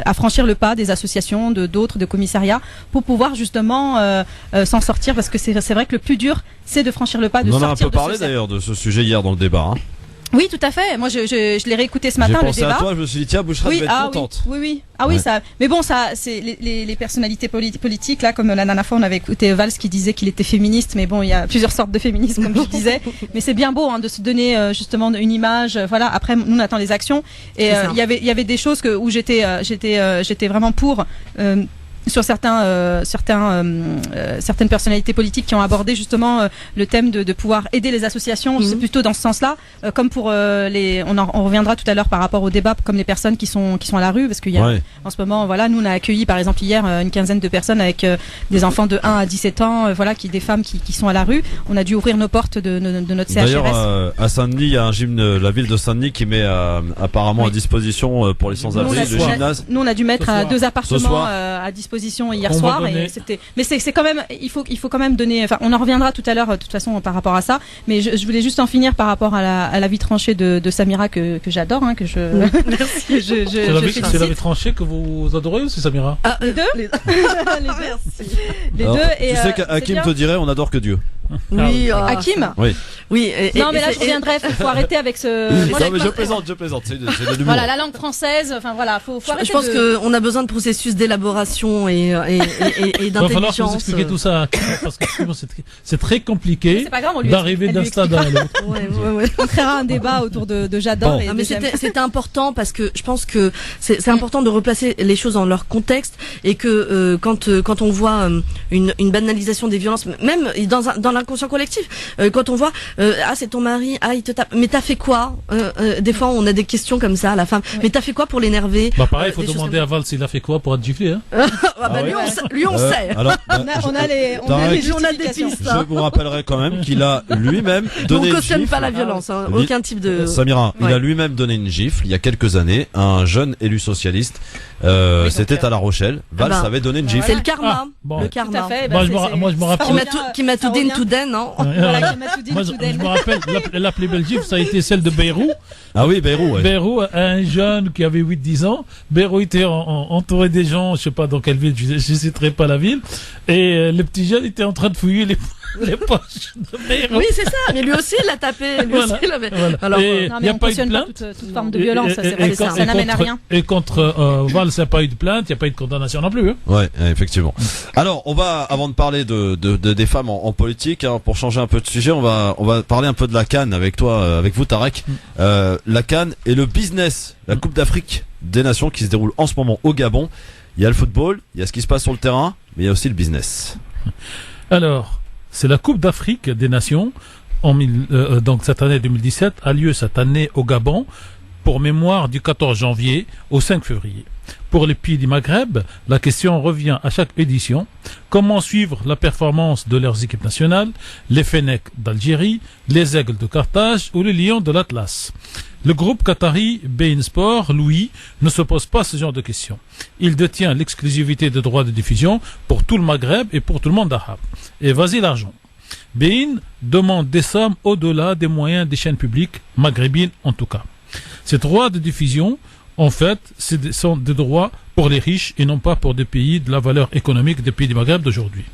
Speaker 3: à franchir le pas des associations, d'autres, de commissariats, pour pouvoir justement s'en sortir, parce que c'est vrai que le plus dur, c'est de franchir le pas, de sortir de ce cercle.
Speaker 2: On en a un peu parlé d'ailleurs de ce sujet hier dans le débat. Hein.
Speaker 3: Oui, tout à fait. Moi, je l'ai réécouté ce matin, le débat.
Speaker 2: J'ai pensé à toi, je me suis dit, tiens, Bouchra devait être contente.
Speaker 3: Oui. Ah oui, ouais. Ça. Mais bon, ça, c'est les personnalités politiques, là, comme la dernière fois, on avait écouté Valls qui disait qu'il était féministe, mais bon, il y a plusieurs sortes de féministes, comme je disais. Mais c'est bien beau, hein, de se donner, justement, une image, voilà. Après, nous, on attend les actions. Et, il y avait des choses où j'étais vraiment pour, sur certaines personnalités politiques qui ont abordé justement le thème de pouvoir aider les associations. C'est plutôt dans ce sens-là, comme pour on reviendra tout à l'heure par rapport au débat, comme les personnes qui sont à la rue, parce qu'il y a en ce moment, voilà, nous on a accueilli par exemple hier une quinzaine de personnes avec des enfants de 1 à 17 ans, voilà, des femmes qui sont à la rue. On a dû ouvrir nos portes de notre CHRS.
Speaker 2: D'ailleurs, à Saint-Denis, il y a un gym, la ville de Saint-Denis qui met apparemment à disposition pour les sans-abri le gymnase.
Speaker 3: Nous on a dû mettre 2 appartements à disposition hier soir, et mais c'est quand même, il faut quand même donner, enfin on en reviendra tout à l'heure de toute façon par rapport à ça, mais je voulais juste en finir par rapport à la vie tranchée de Samira que j'adore, hein, que je
Speaker 5: c'est la vie tranchée que vous adorez aussi, Samira?
Speaker 3: Les deux. Les deux. Et
Speaker 2: tu sais qu'Hakim te dirait on adore que Dieu.
Speaker 3: Oui, Hakim.
Speaker 2: Oui.
Speaker 3: Non, mais là je reviendrai. Faut arrêter avec ce.
Speaker 2: Non, mais je plaisante. C'est de l'humour.
Speaker 3: Voilà, la langue française. Enfin voilà, faut arrêter.
Speaker 4: Je pense qu'on a besoin de processus d'élaboration et d'intelligence.
Speaker 5: Il va falloir que vous expliquiez tout ça, parce que c'est très compliqué d'arriver d'un stade à l'autre.
Speaker 3: On créera un débat autour de j'adore.
Speaker 4: Bon. Mais c'était important, parce que je pense que c'est important de replacer les choses dans leur contexte, et que quand on voit une banalisation des violences, même dans l'inconscient collectif. Quand on voit c'est ton mari, il te tape, mais t'as fait quoi? Des fois on a des questions comme ça à la femme. Oui. Mais t'as fait quoi pour l'énerver?
Speaker 5: Pareil, il faut demander à Valls s'il a fait quoi pour être giflé.
Speaker 4: Lui on sait.
Speaker 2: Alors,
Speaker 3: on a des pistes.
Speaker 2: Je vous rappellerai quand même qu'il a lui-même donné une gifle.
Speaker 4: On cautionne pas la violence, aucun type de...
Speaker 2: Samira, il a lui-même donné une gifle il y a quelques années à un jeune élu socialiste. C'était à La Rochelle. Valls avait donné une gifle.
Speaker 4: C'est le karma.
Speaker 3: Le karma. Tout à fait.
Speaker 5: Moi je me rappelle.
Speaker 4: Qui m'a tout dit tout den, non?
Speaker 3: Voilà, qui m'a tout dit
Speaker 5: moi,
Speaker 3: tout den.
Speaker 5: Je me rappelle, la plus belle gifle, ça a été celle de Bayrou.
Speaker 2: Ah oui, Bayrou, ouais.
Speaker 5: Bayrou, un jeune qui avait 8-10 ans. Bayrou était entouré des gens, je sais pas dans quelle ville, je citerai pas la ville. Et le petit jeune était en train de fouiller les poches de Bayrou.
Speaker 4: Oui, c'est ça. Mais lui aussi, il l'a tapé. Voilà.
Speaker 3: Alors, non, mais on cautionne pas toute forme de violence. Ça n'amène à rien.
Speaker 5: Et contre Valls, il n'y a pas eu de plainte, il n'y a pas eu de condamnation non plus. Hein.
Speaker 2: Ouais, effectivement. Alors, on va, avant de parler des femmes en politique, pour changer un peu de sujet, on va parler un peu de la CAN avec toi, avec vous, Tarek. La CAN et le business, la Coupe d'Afrique des Nations qui se déroule en ce moment au Gabon. Il y a le football, il y a ce qui se passe sur le terrain, mais il y a aussi le business.
Speaker 5: Alors, c'est la Coupe d'Afrique des Nations. Donc cette année 2017 a lieu cette année au Gabon, pour mémoire du 14 janvier au 5 février. Pour les pays du Maghreb, la question revient à chaque édition. Comment suivre la performance de leurs équipes nationales, les Fennecs d'Algérie, les Aigles de Carthage ou les Lions de l'Atlas? Le groupe qatari beIN Sport, Louis, ne se pose pas ce genre de questions. Il détient l'exclusivité de droits de diffusion pour tout le Maghreb et pour tout le monde arabe. Et vas-y l'argent. beIN demande des sommes au-delà des moyens des chaînes publiques, maghrébines en tout cas. Ces droits de diffusion, en fait, sont des droits pour les riches et non pas pour des pays de la valeur économique des pays du Maghreb d'aujourd'hui.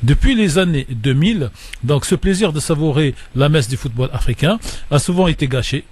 Speaker 5: Depuis les années 2000, donc ce plaisir de savourer la messe du football africain a souvent été gâché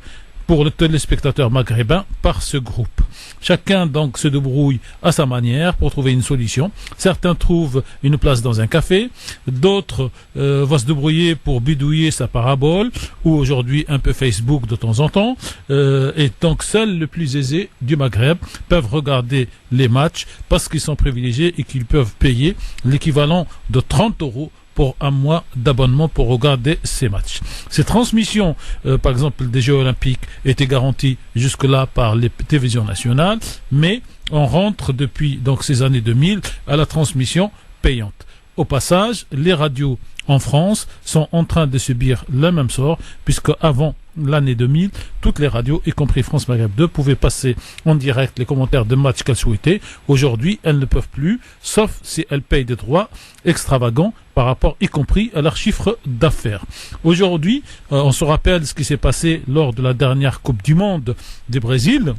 Speaker 5: pour le téléspectateur maghrébin par ce groupe. Chacun donc se débrouille à sa manière pour trouver une solution. Certains trouvent une place dans un café, d'autres vont se débrouiller pour bidouiller sa parabole ou aujourd'hui un peu Facebook de temps en temps. Et donc seuls les plus aisés du Maghreb peuvent regarder les matchs parce qu'ils sont privilégiés et qu'ils peuvent payer l'équivalent de 30 € pour un mois d'abonnement pour regarder ces matchs. Ces transmissions, par exemple des Jeux Olympiques, étaient garanties jusque-là par les télévisions nationales, mais on rentre depuis donc ces années 2000 à la transmission payante. Au passage, les radios en France sont en train de subir le même sort, puisque avant l'année 2000, toutes les radios, y compris France Maghreb 2, pouvaient passer en direct les commentaires de matchs qu'elles souhaitaient. Aujourd'hui, elles ne peuvent plus, sauf si elles payent des droits extravagants par rapport, y compris à leur chiffre d'affaires. Aujourd'hui, on se rappelle ce qui s'est passé lors de la dernière Coupe du Monde du Brésil,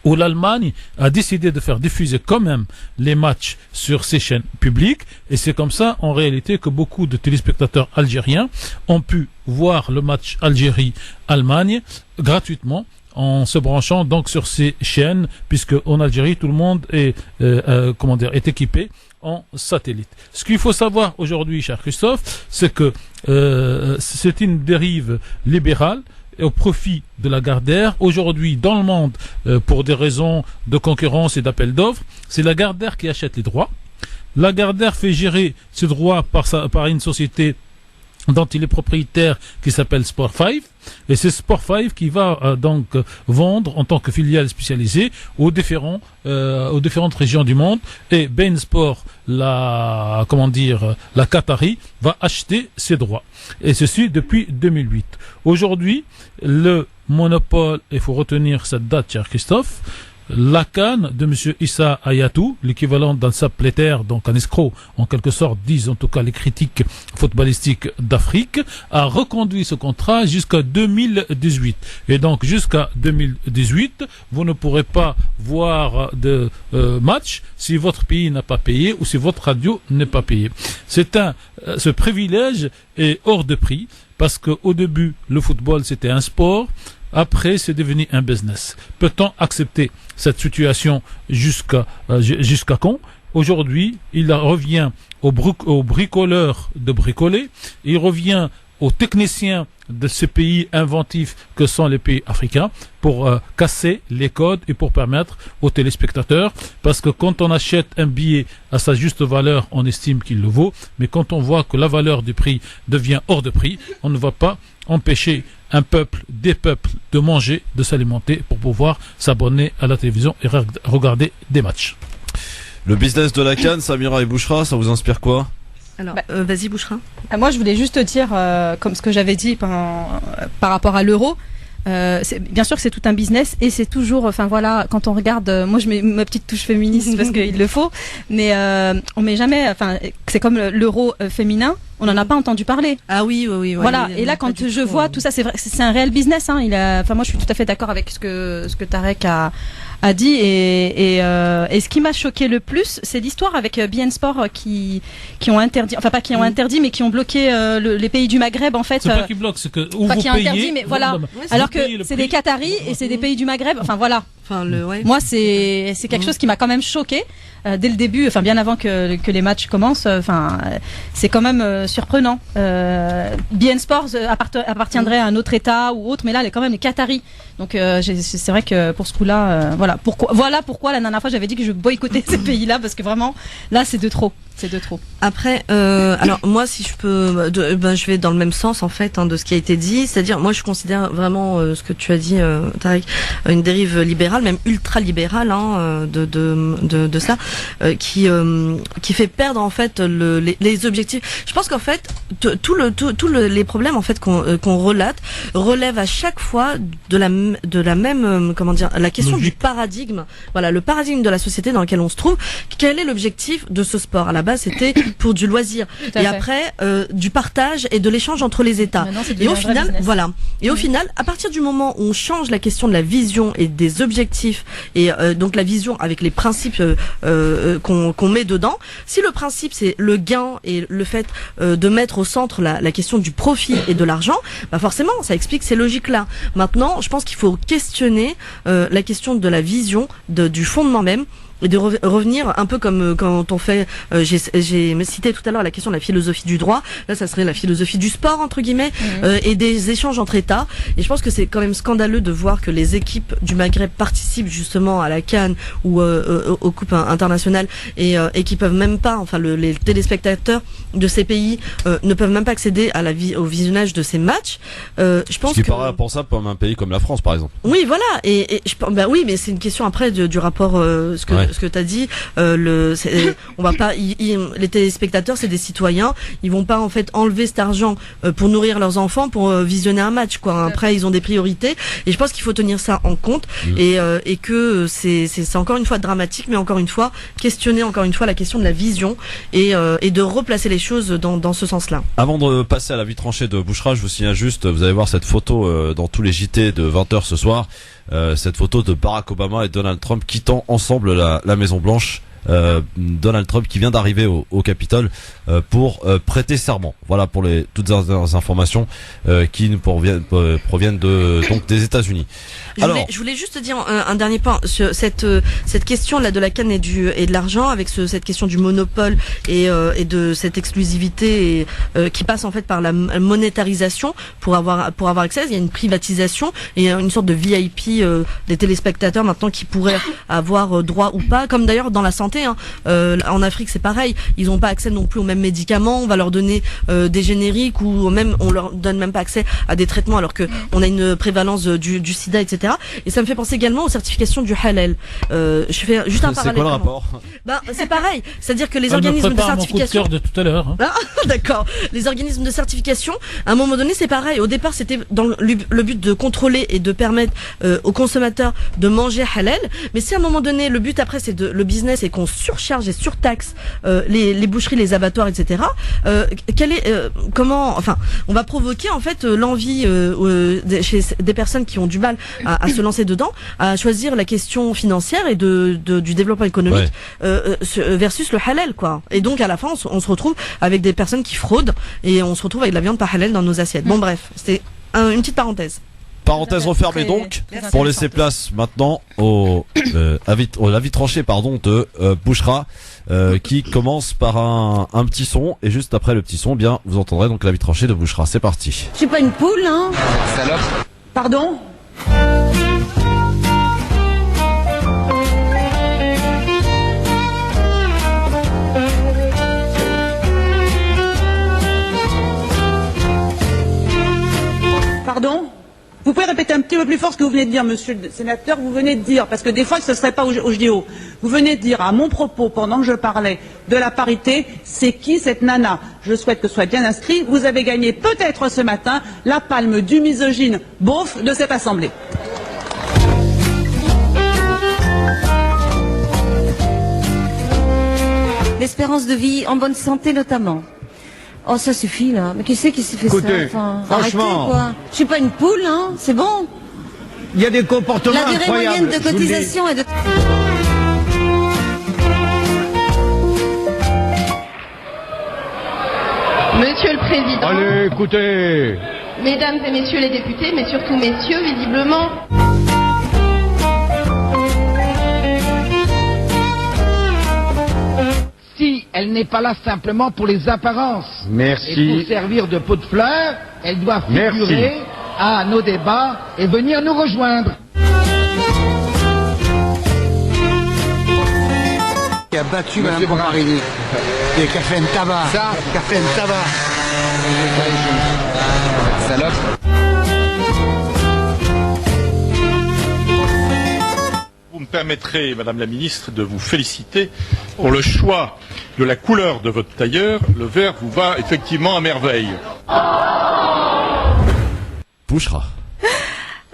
Speaker 5: où l'Allemagne a décidé de faire diffuser quand même les matchs sur ses chaînes publiques. Et c'est comme ça, en réalité, que beaucoup de téléspectateurs algériens ont pu voir le match Algérie-Allemagne gratuitement en se branchant donc sur ces chaînes, puisque en Algérie, tout le monde est équipé en satellite. Ce qu'il faut savoir aujourd'hui, cher Christophe, c'est que c'est une dérive libérale au profit de la Gardère. Aujourd'hui, dans le monde, pour des raisons de concurrence et d'appel d'offres, c'est la Gardère qui achète les droits. La Gardère fait gérer ces droits par une société dont il est propriétaire qui s'appelle Sport 5. Et c'est Sport 5 qui va donc vendre en tant que filiale spécialisée aux différentes régions du monde. Et beIN Sport, la Qatari, va acheter ses droits. Et ceci depuis 2008. Aujourd'hui, le monopole, il faut retenir cette date, cher Christophe, la CAN de M. Issa Hayatou, l'équivalent d'un saplétaire, donc un escroc, en quelque sorte, disent en tout cas les critiques footballistiques d'Afrique, a reconduit ce contrat jusqu'à 2018. Et donc, jusqu'à 2018, vous ne pourrez pas voir de match si votre pays n'a pas payé ou si votre radio n'est pas payée. Ce privilège est hors de prix, parce qu'au début, le football, c'était un sport. Après, c'est devenu un business. Peut-on accepter cette situation jusqu'à quand? Aujourd'hui, il revient au bricoleur de bricoler, il revient aux techniciens de ces pays inventifs que sont les pays africains pour casser les codes et pour permettre aux téléspectateurs, parce que quand on achète un billet à sa juste valeur, on estime qu'il le vaut, mais quand on voit que la valeur du prix devient hors de prix, on ne va pas empêcher un peuple, des peuples de manger, de s'alimenter pour pouvoir s'abonner à la télévision et regarder des matchs.
Speaker 2: Le business de la CAN, Samira et Bouchra, ça vous inspire quoi?
Speaker 4: Alors, vas-y Bouchra.
Speaker 3: Moi, je voulais juste dire, comme ce que j'avais dit par rapport à l'euro, bien sûr que c'est tout un business et c'est toujours, enfin voilà, quand on regarde, moi je mets ma petite touche féministe parce qu'il le faut, mais on met jamais, enfin c'est comme l'euro féminin, on n'en a pas entendu parler.
Speaker 4: Ah oui.
Speaker 3: Voilà. Et là, quand je vois tout ça, c'est vrai, c'est un réel business. Hein. Enfin, moi, je suis tout à fait d'accord avec ce que Tarek a dit. Et ce qui m'a choqué le plus, c'est l'histoire avec beIN Sport qui ont interdit, enfin pas qui ont interdit, mais qui ont bloqué les pays du Maghreb en fait.
Speaker 5: C'est pas qui bloquent, c'est que où
Speaker 3: pas
Speaker 5: vous
Speaker 3: qui
Speaker 5: payez.
Speaker 3: interdit, mais voilà. Alors que c'est des Qataris et c'est des pays du Maghreb. Enfin voilà. Moi, c'est quelque chose qui m'a quand même choqué dès le début, enfin bien avant que les matchs commencent. Enfin, c'est quand même surprenant. beIN Sports appartiendrait à un autre État ou autre, mais là, elle est quand même les Qataris. Donc, c'est vrai que pour ce coup-là, voilà pourquoi la dernière fois j'avais dit que je boycottais ces pays-là parce que vraiment, là, c'est de trop. C'est de trop.
Speaker 4: Après, alors moi, si je peux, je vais dans le même sens en fait de ce qui a été dit, c'est-à-dire moi je considère vraiment ce que tu as dit, Tarek, une dérive libérale, même ultra libérale de ça, qui fait perdre en fait les objectifs. Je pense qu'en fait tous les problèmes en fait qu'on relate relèvent à chaque fois de la même la question du paradigme. Voilà, le paradigme de la société dans lequel on se trouve. Quel est l'objectif de ce sport? À la base, c'était pour du loisir et après du partage et de l'échange entre les États. Et au final, voilà. Et au final, à partir du moment où on change la question de la vision et des objectifs et donc la vision avec les principes qu'on met dedans, si le principe c'est le gain et le fait de mettre au centre la question du profit et de l'argent, bah forcément, ça explique ces logiques-là. Maintenant, je pense qu'il faut questionner la question de la vision, du fondement même. Et de revenir un peu comme quand on fait, j'ai cité tout à l'heure la question de la philosophie du droit, là ça serait la philosophie du sport entre guillemets, et des échanges entre États. Et je pense que c'est quand même scandaleux de voir que les équipes du Maghreb participent justement à la CAN ou aux coupes internationales et qui peuvent même pas, enfin les téléspectateurs de ces pays ne peuvent même pas accéder à au visionnage de ces matchs. Je pense
Speaker 2: ce qui paraît impensable pour un pays comme la France par exemple.
Speaker 4: Oui voilà, et oui, mais c'est une question après du rapport ce que tu as dit, on va pas, les téléspectateurs c'est des citoyens, ils vont pas en fait enlever cet argent pour nourrir leurs enfants pour visionner un match quoi. Après ils ont des priorités et je pense qu'il faut tenir ça en compte et que c'est encore une fois dramatique, mais encore une fois questionner encore une fois la question de la vision et de replacer les choses dans ce sens-là.
Speaker 2: Avant de passer à la vie tranchée de Bouchra, je vous signale juste, vous allez voir cette photo dans tous les JT de 20h ce soir. Cette photo de Barack Obama et Donald Trump quittant ensemble la Maison Blanche. Donald Trump qui vient d'arriver au Capitole pour prêter serment. Voilà pour toutes les informations qui nous proviennent donc des États-Unis.
Speaker 4: Je voulais juste dire un dernier point sur cette question là de la CAN et de l'argent, avec cette question du monopole et de cette exclusivité qui passe en fait par la monétarisation pour avoir accès. Il y a une privatisation et une sorte de VIP des téléspectateurs maintenant qui pourraient avoir droit ou pas, comme d'ailleurs dans la santé. En Afrique c'est pareil, ils n'ont pas accès non plus aux mêmes médicaments, on va leur donner des génériques ou même on leur donne même pas accès à des traitements alors que on a une prévalence du sida, etc. Et ça me fait penser également aux certifications du halal. Je fais juste un parallèle.
Speaker 2: C'est quoi le rapport?
Speaker 4: C'est pareil, c'est-à-dire que les organismes de certification.
Speaker 5: Mon coup de cœur de tout à l'heure.
Speaker 4: Ah, d'accord. Les organismes de certification, à un moment donné, c'est pareil. Au départ, c'était dans le but de contrôler et de permettre aux consommateurs de manger halal. Mais si à un moment donné, le but après, c'est le business et qu'on surcharge et surtaxe les boucheries, les abattoirs, etc. On va provoquer en fait l'envie chez des personnes qui ont du mal à se lancer dedans, à choisir la question financière et du développement économique versus le halal quoi. Et donc à la fin, on se retrouve avec des personnes qui fraudent et on se retrouve avec de la viande pas halal dans nos assiettes. Bon bref, c'était une petite parenthèse.
Speaker 2: Parenthèse refermée donc, pour laisser place maintenant au la vie tranchée de Bouchra. qui commence par un petit son, et juste après le petit son, bien vous entendrez donc l'avis tranché de Bouchra. C'est parti.
Speaker 6: Je suis pas une poule, hein.
Speaker 7: Salope.
Speaker 6: Pardon? Pardon? Vous pouvez répéter un petit peu plus fort ce que vous venez de dire, monsieur le sénateur. Vous venez de dire, parce que des fois ce ne serait pas au JO, vous venez de dire à mon propos, pendant que je parlais de la parité, c'est qui cette nana? Je souhaite que ce soit bien inscrit. Vous avez gagné peut-être ce matin la palme du misogyne beauf de cette assemblée.
Speaker 8: L'espérance de vie en bonne santé notamment. Oh, ça suffit là. Mais qui c'est qui s'est fait ça? Enfin,
Speaker 9: franchement,
Speaker 8: arrêtez, quoi. Je suis pas une poule, hein. C'est bon.
Speaker 9: Il y a des comportements
Speaker 8: La durée
Speaker 9: incroyables.
Speaker 8: moyenne de cotisation est de...
Speaker 10: Monsieur le Président,
Speaker 9: Allez, écoutez.
Speaker 10: Mesdames et Messieurs les députés, mais surtout Messieurs, visiblement,
Speaker 7: Si elle n'est pas là simplement pour les apparences et
Speaker 9: Merci.
Speaker 7: pour servir de pot de fleurs, elle doit
Speaker 9: Merci.
Speaker 7: figurer à nos débats et venir nous rejoindre.
Speaker 9: Qui a battu
Speaker 7: Monsieur
Speaker 9: Mme Bomparini. Et qui a fait un tabac.
Speaker 7: Ça.
Speaker 9: Qui a fait un tabac.
Speaker 7: Salope.
Speaker 11: Vous me permettrez, Madame la Ministre, de vous féliciter pour le choix de la couleur de votre tailleur. Le vert vous va effectivement à merveille.
Speaker 2: Bouchra.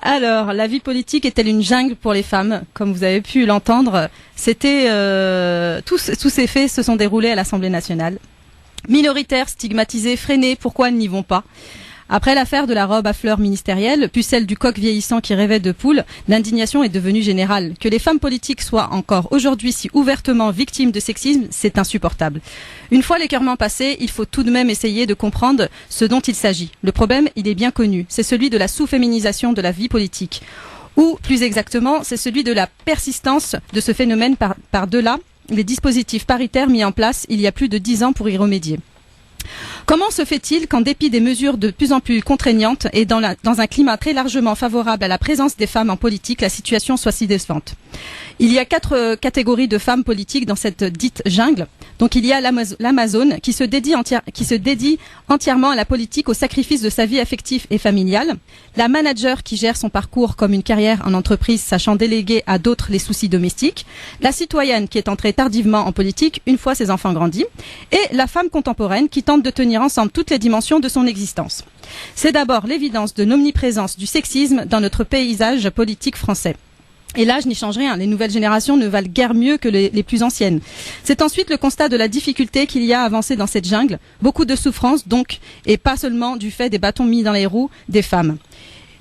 Speaker 3: Alors, la vie politique est-elle une jungle pour les femmes? Comme vous avez pu l'entendre, c'était tous ces faits se sont déroulés à l'Assemblée nationale. Minoritaires, stigmatisés, freinés, pourquoi elles n'y vont pas? Après l'affaire de la robe à fleurs ministérielle, puis celle du coq vieillissant qui rêvait de poule, l'indignation est devenue générale. Que les femmes politiques soient encore aujourd'hui si ouvertement victimes de sexisme, c'est insupportable. Une fois l'écœurement passé, il faut tout de même essayer de comprendre ce dont il s'agit. Le problème, il est bien connu, c'est celui de la sous-féminisation de la vie politique. Ou, plus exactement, c'est celui de la persistance de ce phénomène par-delà les dispositifs paritaires mis en place il y a plus de 10 ans pour y remédier. Comment se fait-il qu'en dépit des mesures de plus en plus contraignantes et dans un climat très largement favorable à la présence des femmes en politique, la situation soit si décevante? Il y a 4 catégories de femmes politiques dans cette dite jungle. Donc il y a l'Amazone qui se dédie entièrement à la politique au sacrifice de sa vie affective et familiale. La manager qui gère son parcours comme une carrière en entreprise sachant déléguer à d'autres les soucis domestiques. La citoyenne qui est entrée tardivement en politique une fois ses enfants grandis. Et la femme contemporaine qui tente de tenir ensemble toutes les dimensions de son existence. C'est d'abord l'évidence de l'omniprésence du sexisme dans notre paysage politique français. Et là, je n'y change rien. Les nouvelles générations ne valent guère mieux que les plus anciennes. C'est ensuite le constat de la difficulté qu'il y a à avancer dans cette jungle. Beaucoup de souffrance, donc, et pas seulement du fait des bâtons mis dans les roues des femmes.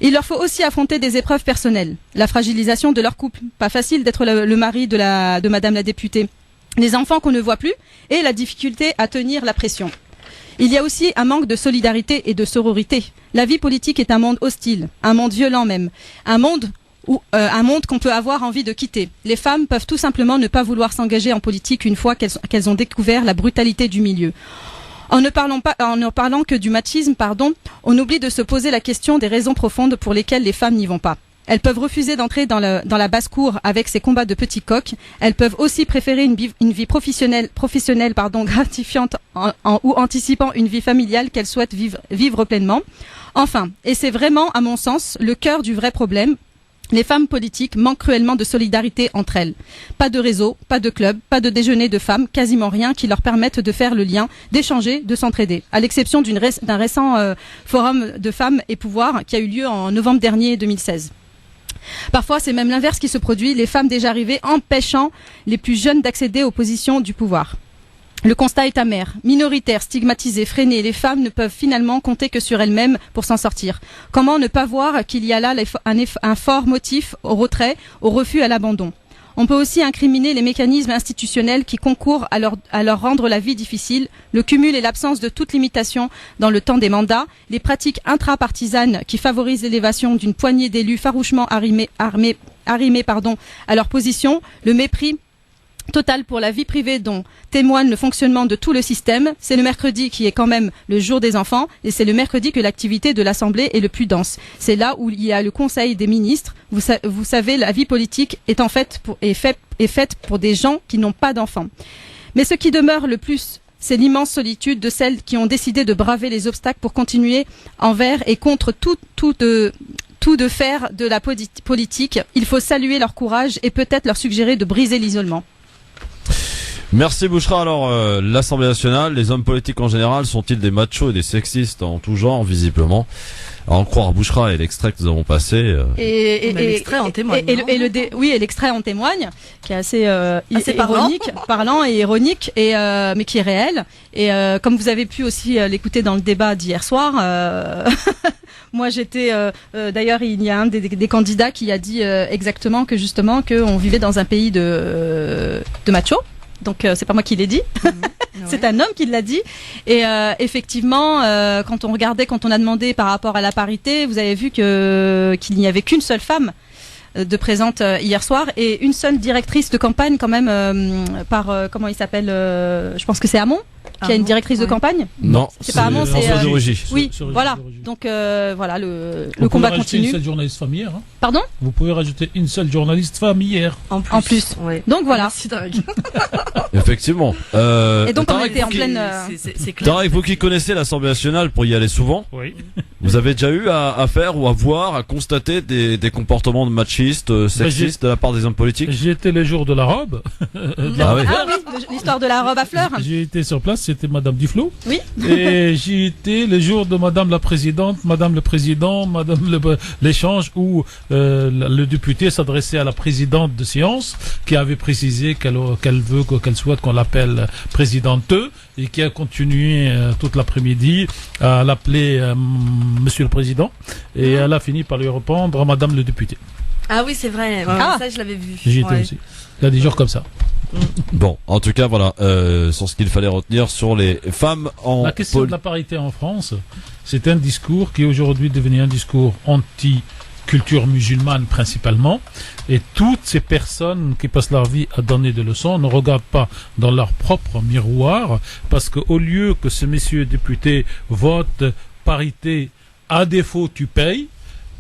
Speaker 3: Il leur faut aussi affronter des épreuves personnelles. La fragilisation de leur couple. Pas facile d'être le mari de Madame la députée. Les enfants qu'on ne voit plus et la difficulté à tenir la pression. Il y a aussi un manque de solidarité et de sororité. La vie politique est un monde hostile, un monde violent même, un monde qu'on peut avoir envie de quitter. Les femmes peuvent tout simplement ne pas vouloir s'engager en politique une fois qu'elles ont découvert la brutalité du milieu. En ne parlant que du machisme, on oublie de se poser la question des raisons profondes pour lesquelles les femmes n'y vont pas. Elles peuvent refuser d'entrer dans la basse-cour avec ses combats de petits coqs. Elles peuvent aussi préférer une vie professionnelle gratifiante ou anticipant une vie familiale qu'elles souhaitent vivre pleinement. Enfin, et c'est vraiment, à mon sens, le cœur du vrai problème, les femmes politiques manquent cruellement de solidarité entre elles. Pas de réseau, pas de club, pas de déjeuner de femmes, quasiment rien qui leur permette de faire le lien, d'échanger, de s'entraider. À l'exception d'un récent forum de femmes et pouvoir qui a eu lieu en novembre dernier 2016. Parfois, c'est même l'inverse qui se produit, les femmes déjà arrivées empêchant les plus jeunes d'accéder aux positions du pouvoir. Le constat est amer. Minoritaires, stigmatisées, freinées, les femmes ne peuvent finalement compter que sur elles-mêmes pour s'en sortir. Comment ne pas voir qu'il y a là un fort motif au retrait, au refus, à l'abandon? On peut aussi incriminer les mécanismes institutionnels qui concourent à leur rendre la vie difficile, le cumul et l'absence de toute limitation dans le temps des mandats, les pratiques intrapartisanes qui favorisent l'élévation d'une poignée d'élus farouchement arrimés à leur position, le mépris totale pour la vie privée dont témoigne le fonctionnement de tout le système. C'est le mercredi qui est quand même le jour des enfants et c'est le mercredi que l'activité de l'Assemblée est le plus dense. C'est là où il y a le Conseil des ministres. Vous savez, la vie politique est faite pour des gens qui n'ont pas d'enfants. Mais ce qui demeure le plus, c'est l'immense solitude de celles qui ont décidé de braver les obstacles pour continuer envers et contre tout de faire de la politique. Il faut saluer leur courage et peut-être leur suggérer de briser l'isolement.
Speaker 2: Merci Bouchra. Alors, l'Assemblée nationale, les hommes politiques en général, sont-ils des machos et des sexistes en tout genre, visiblement? À en croire Bouchra et l'extrait que nous avons passé.
Speaker 4: Et l'extrait en témoigne.
Speaker 3: Et l'extrait en témoigne, qui est assez parlant et ironique, mais qui est réel. Et comme vous avez pu aussi l'écouter dans le débat d'hier soir, moi j'étais. D'ailleurs, il y a un des candidats qui a dit exactement que justement qu'on vivait dans un pays de machos. Donc c'est pas moi qui l'ai dit, c'est un homme qui l'a dit. Et effectivement, quand on a demandé par rapport à la parité, vous avez vu qu'il n'y avait qu'une seule femme de présente hier soir et une seule directrice de campagne quand même comment il s'appelle je pense que c'est Hamon qui a une directrice de campagne.
Speaker 2: Non,
Speaker 3: c'est pas Hamon, c'est oui, voilà. Donc voilà, le combat continue.
Speaker 5: Une seule journaliste femme hier. Hein.
Speaker 3: Pardon ?
Speaker 5: Vous pouvez rajouter une seule journaliste femme hier.
Speaker 3: En plus. Ouais. Donc voilà.
Speaker 2: Effectivement.
Speaker 3: Et donc on était en pleine.
Speaker 4: C'est clair.
Speaker 2: Tarek, vous qui connaissez l'Assemblée nationale pour y aller souvent,
Speaker 5: oui.
Speaker 2: Vous avez déjà eu à faire ou à voir, à constater des comportements de machistes, sexistes de la part des hommes politiques?
Speaker 5: J'y étais les jours de la robe.
Speaker 3: Ah oui, l'histoire de la robe à fleurs.
Speaker 5: J'ai été sur place, c'était Madame Duflo.
Speaker 3: Oui.
Speaker 5: Et j'y étais les jours de Madame la Présidente, Madame le Président, l'échange où le député s'adressait à la présidente de séance qui avait précisé qu'elle souhaite qu'on l'appelle présidente et qui a continué toute l'après-midi à l'appeler Monsieur le Président et elle a fini par lui répondre Madame le député.
Speaker 4: Ah oui, c'est vrai. Ça, je l'avais vu.
Speaker 5: J'y étais aussi. Il y a des jours comme ça.
Speaker 2: Bon, en tout cas, voilà, sur ce qu'il fallait retenir sur les femmes en...
Speaker 5: La question de la parité en France, c'est un discours qui est aujourd'hui devenu un discours anti-culture musulmane principalement. Et toutes ces personnes qui passent leur vie à donner des leçons ne regardent pas dans leur propre miroir parce qu'au lieu que ces messieurs députés votent parité, à défaut tu payes,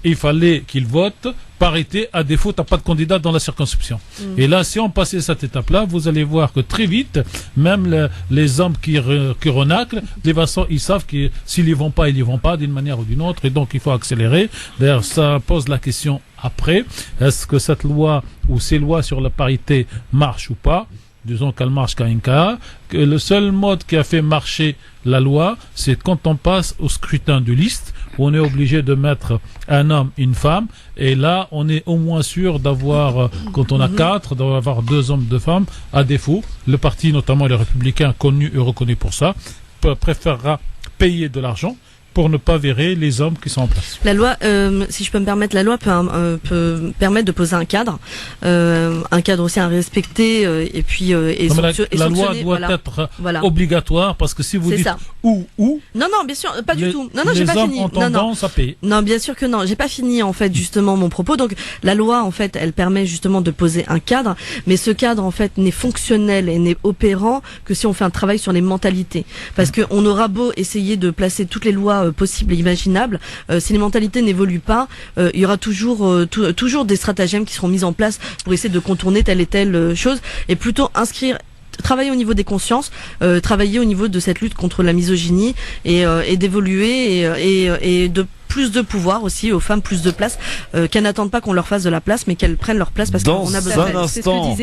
Speaker 5: il fallait qu'ils votent parité, à défaut t'as pas de candidat dans la circonscription. Et là, si on passait cette étape-là, vous allez voir que très vite, même les hommes qui renaclent, de toute façon, ils savent que s'ils y vont pas, ils y vont pas d'une manière ou d'une autre, et donc il faut accélérer. D'ailleurs, ça pose la question après, est-ce que cette loi ou ces lois sur la parité marchent ou pas? Disons qu'elle marche qu'à un cas, que le seul mode qui a fait marcher la loi, c'est quand on passe au scrutin de liste, où on est obligé de mettre un homme, une femme, et là, on est au moins sûr d'avoir, quand on a 4, d'avoir 2 hommes, 2 femmes. À défaut, le parti, notamment les Républicains, connus et reconnus pour ça, préférera payer de l'argent pour ne pas virer les hommes qui sont en place.
Speaker 4: La loi, si je peux me permettre, la loi peut permettre de poser un cadre aussi à respecter et puis
Speaker 5: la loi doit être obligatoire parce que si vous dites ou
Speaker 4: non bien sûr pas du tout non j'ai pas fini
Speaker 5: ont tendance à payer.
Speaker 4: Non bien sûr que non, j'ai pas fini en fait justement mon propos. Donc la loi en fait elle permet justement de poser un cadre, mais ce cadre en fait n'est fonctionnel et n'est opérant que si on fait un travail sur les mentalités, parce que on aura beau essayer de placer toutes les lois possibles et imaginables, si les mentalités n'évoluent pas, il y aura toujours des stratagèmes qui seront mis en place pour essayer de contourner telle et telle chose, et plutôt travailler au niveau des consciences, travailler au niveau de cette lutte contre la misogynie et d'évoluer et de plus de pouvoir aussi aux femmes, plus de place, qu'elles n'attendent pas qu'on leur fasse de la place, mais qu'elles prennent leur place parce qu'on a besoin d'elles.
Speaker 2: Dans un instant,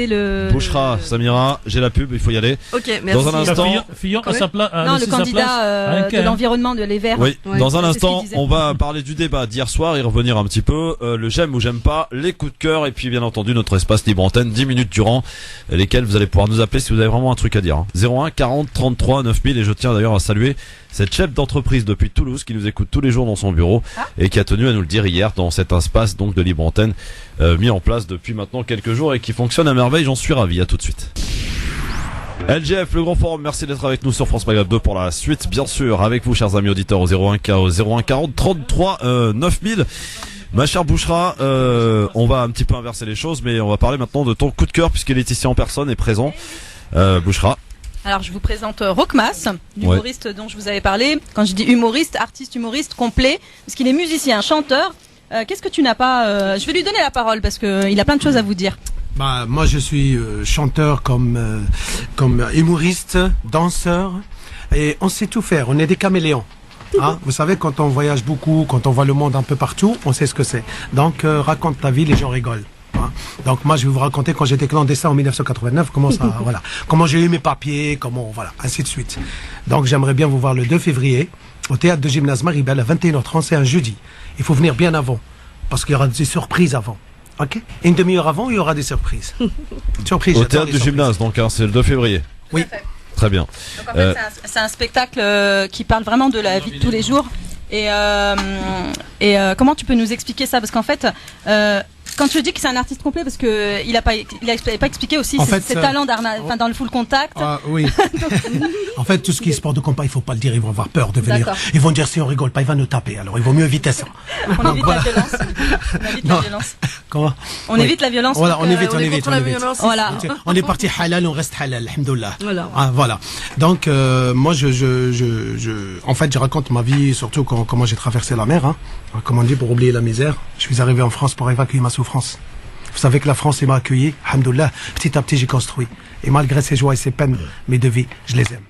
Speaker 2: Bouchra, Samira, j'ai la pub, il faut y aller.
Speaker 4: Ok, merci.
Speaker 2: Dans un instant,
Speaker 5: Fillon à sa place.
Speaker 3: Non, le candidat de l'environnement de Les Verts.
Speaker 2: Oui, dans un instant, on va parler du débat d'hier soir et revenir un petit peu, le j'aime ou j'aime pas, les coups de cœur et puis bien entendu notre espace libre antenne, 10 minutes durant, lesquelles vous allez pouvoir nous appeler si vous avez vraiment un truc à dire. 01 40 33 9000 et je tiens d'ailleurs à saluer cette chef d'entreprise depuis Toulouse qui nous écoute tous les jours dans son bureau et qui a tenu à nous le dire hier dans cet espace donc de libre antenne mis en place depuis maintenant quelques jours et qui fonctionne à merveille. J'en suis ravi. À tout de suite. LGF, le grand forum, merci d'être avec nous sur France Maghreb 2 pour la suite, bien sûr, avec vous chers amis auditeurs au 01 40 33 9000. Ma chère Bouchra, on va un petit peu inverser les choses, mais on va parler maintenant de ton coup de cœur puisque Laetitia en personne est présent. Bouchra.
Speaker 3: Alors je vous présente Rockmas, l'humoriste dont je vous avais parlé. Quand je dis humoriste, artiste humoriste complet, parce qu'il est musicien, chanteur. Qu'est-ce que tu n'as pas Je vais lui donner la parole parce qu'il a plein de choses à vous dire.
Speaker 12: Bah, moi je suis chanteur comme humoriste, danseur, et on sait tout faire, on est des caméléons. Hein? Vous savez, quand on voyage beaucoup, quand on voit le monde un peu partout, on sait ce que c'est. Donc raconte ta vie, les gens rigolent. Hein? Donc moi je vais vous raconter quand j'étais clandestin en 1989, comment ça, voilà, comment j'ai eu mes papiers, comment, voilà, ainsi de suite. Donc j'aimerais bien vous voir le 2 février au théâtre de gymnase Maribel à 21h30, c'est un jeudi. Il faut venir bien avant, parce qu'il y aura des surprises avant. Ok. Une demi-heure avant, il y aura des surprises. Surprise.
Speaker 2: Au théâtre du gymnase, donc hein, c'est le 2 février.
Speaker 12: Oui.
Speaker 2: Très bien.
Speaker 3: Donc en fait, c'est un spectacle qui parle vraiment de la vie de tous les jours. Et comment tu peux nous expliquer ça? Parce qu'en fait, quand tu dis que c'est un artiste complet, parce que il a pas expliqué aussi ses talents dans le full contact.
Speaker 12: Oui. En fait, tout ce qui est sport de combat, il faut pas le dire, ils vont avoir peur de venir. Ils vont dire si on rigole pas, il va nous taper. Alors il vaut mieux éviter ça.
Speaker 3: On évite la violence. On évite la violence.
Speaker 12: Comment?
Speaker 3: On évite la violence.
Speaker 12: Voilà, on évite.
Speaker 3: Voilà.
Speaker 12: On est parti halal, on reste halal, alhamdoulilah.
Speaker 4: Voilà.
Speaker 12: Ah, voilà. Donc moi en fait, je raconte ma vie, surtout comment j'ai traversé la mer, hein. Comme on dit, pour oublier la misère. Je suis arrivé en France pour évacuer ma souffrance. Vous savez que la France m'a accueilli, alhamdoulilah. Petit à petit, j'ai construit. Et malgré ses joies et ses peines, mes deux vies, je les aime.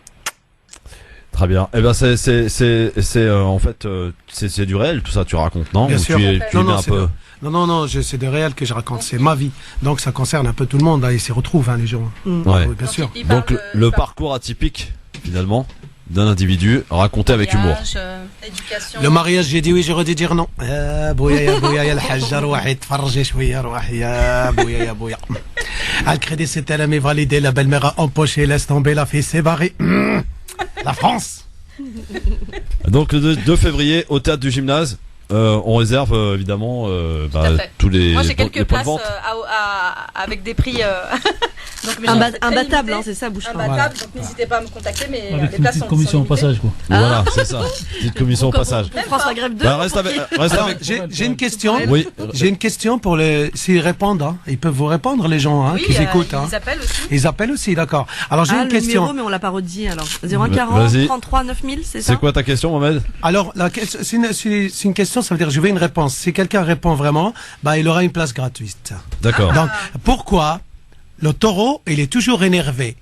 Speaker 2: Très bien. Eh ben en fait c'est du réel tout ça tu racontes, non?
Speaker 12: Bien sûr. Non, c'est de réel que je raconte, c'est ma vie. Donc ça concerne un peu tout le monde, hein, ils s'y retrouvent, hein, les gens.
Speaker 2: Ouais.
Speaker 12: Oui, bien sûr.
Speaker 2: Donc le parcours atypique finalement d'un individu raconté avec humour.
Speaker 3: Éducation.
Speaker 12: Le mariage, j'ai dit oui, j'ai redit dire non. Bouya ya الحجة روحي تفرجي شوية روحي يا بouya. Le crédit c'était la mais validé, la belle-mère a empoché, laisse tomber, la fille s'est barrée. La France.
Speaker 2: Donc le 2 février au théâtre du gymnase. On réserve évidemment tous les.
Speaker 3: Moi j'ai quelques places avec des prix. Donc,
Speaker 4: un battable, hein, c'est ça, Bouchra.
Speaker 3: Un battable, donc n'hésitez pas à me contacter, mais
Speaker 5: avec
Speaker 3: les
Speaker 5: une
Speaker 3: places
Speaker 5: petite
Speaker 3: sont
Speaker 5: commission au passage, quoi.
Speaker 2: Voilà, c'est ça. Petite commission au passage.
Speaker 4: France la grève 2.
Speaker 2: Reste avec.
Speaker 12: J'ai une question.
Speaker 2: Oui.
Speaker 12: J'ai une question pour s'ils répondent, hein. Ils peuvent vous répondre, les gens, hein, qui écoutent. Hein.
Speaker 3: Ils appellent aussi.
Speaker 12: Ils appellent aussi, d'accord. Alors j'ai une question.
Speaker 4: Numéro, mais on l'a pas redit alors. 0140 33 9000, c'est ça?
Speaker 2: C'est quoi ta question, Mohamed?
Speaker 12: Alors c'est une question, ça veut dire je veux une réponse. Si quelqu'un répond vraiment, il aura une place gratuite.
Speaker 2: D'accord.
Speaker 12: Donc pourquoi le taureau il est toujours énervé?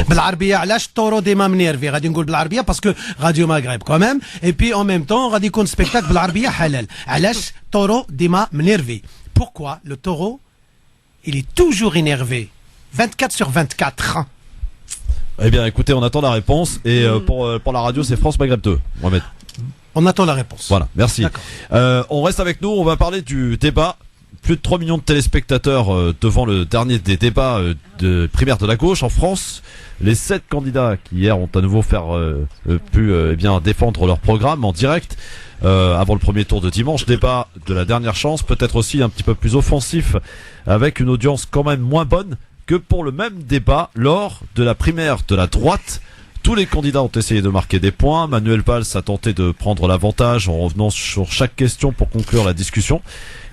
Speaker 12: بالعربية علاش الطورو ديما منيرفي غادي نقول بالعربية باسكو راديو مغرب quand même et puis en même temps غادي يكون سبيكتاكل بالعربية حلال علاش الطورو ديما منيرفي pourquoi le taureau il est toujours énervé 24/24.
Speaker 2: Eh bien écoutez, on attend la réponse et pour la radio c'est France Maghreb 2, Mohamed.
Speaker 12: On attend la réponse.
Speaker 2: Voilà, merci. On reste avec nous, on va parler du débat. Plus de 3 millions de téléspectateurs devant le dernier des débats de primaire de la gauche en France. Les 7 candidats qui hier ont à nouveau pu défendre leur programme en direct avant le premier tour de dimanche. Débat de la dernière chance, peut-être aussi un petit peu plus offensif avec une audience quand même moins bonne que pour le même débat lors de la primaire de la droite. Tous les candidats ont essayé de marquer des points. Manuel Valls a tenté de prendre l'avantage en revenant sur chaque question pour conclure la discussion.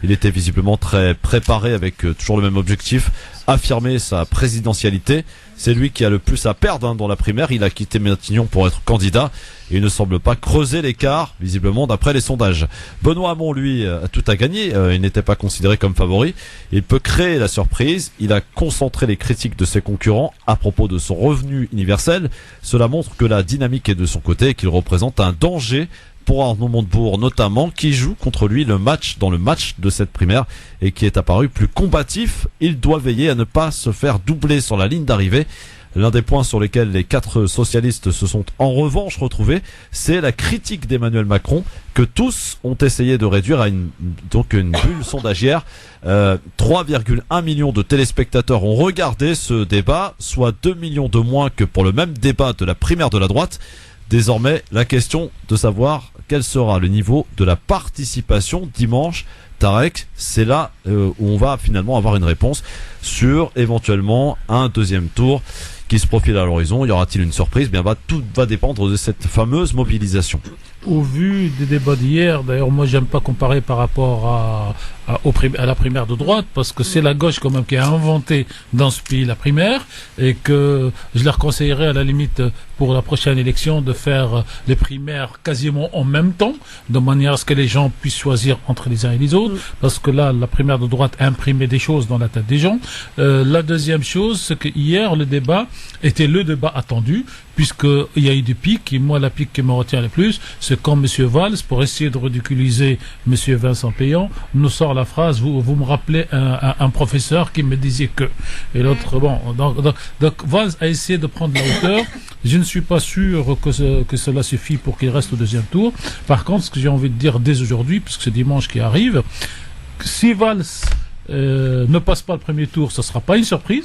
Speaker 2: Il était visiblement très préparé avec toujours le même objectif, affirmer sa présidentialité. C'est lui qui a le plus à perdre dans la primaire. Il a quitté Matignon pour être candidat et il ne semble pas creuser l'écart, visiblement d'après les sondages. Benoît Hamon, lui, a tout à gagner. Il n'était pas considéré comme favori. Il peut créer la surprise. Il a concentré les critiques de ses concurrents à propos de son revenu universel. Cela montre que la dynamique est de son côté et qu'il représente un danger pour Arnaud Montebourg notamment, qui joue contre lui dans le match de cette primaire et qui est apparu plus combatif. Il doit veiller à ne pas se faire doubler sur la ligne d'arrivée. L'un des points sur lesquels les 4 socialistes se sont en revanche retrouvés, c'est la critique d'Emmanuel Macron que tous ont essayé de réduire à une bulle sondagière. 3,1 millions de téléspectateurs ont regardé ce débat, soit 2 millions de moins que pour le même débat de la primaire de la droite. Désormais, la question de savoir quel sera le niveau de la participation dimanche. Tarek, c'est là où on va finalement avoir une réponse sur éventuellement un deuxième tour qui se profile à l'horizon. Y aura-t-il une surprise? Tout va dépendre de cette fameuse mobilisation.
Speaker 5: Au vu des débats d'hier, d'ailleurs, moi, j'aime pas comparer par rapport à la primaire de droite, parce que c'est la gauche quand même qui a inventé dans ce pays la primaire, et que je leur conseillerais à la limite pour la prochaine élection de faire les primaires quasiment en même temps, de manière à ce que les gens puissent choisir entre les uns et les autres, parce que là, la primaire de droite a imprimé des choses dans la tête des gens. La deuxième chose, c'est que hier, le débat était le débat attendu, puisqu'il y a eu des pics, et moi, la pique qui me retient le plus, c'est quand M. Valls, pour essayer de ridiculiser M. Vincent Payan, nous sort la phrase, vous me rappelez un professeur qui me disait que. Et l'autre, bon, donc Valls a essayé de prendre la hauteur. Je ne suis pas sûr que cela suffit pour qu'il reste au deuxième tour. Par contre, ce que j'ai envie de dire dès aujourd'hui, puisque c'est dimanche qui arrive, si Valls ne passe pas le premier tour, ce ne sera pas une surprise.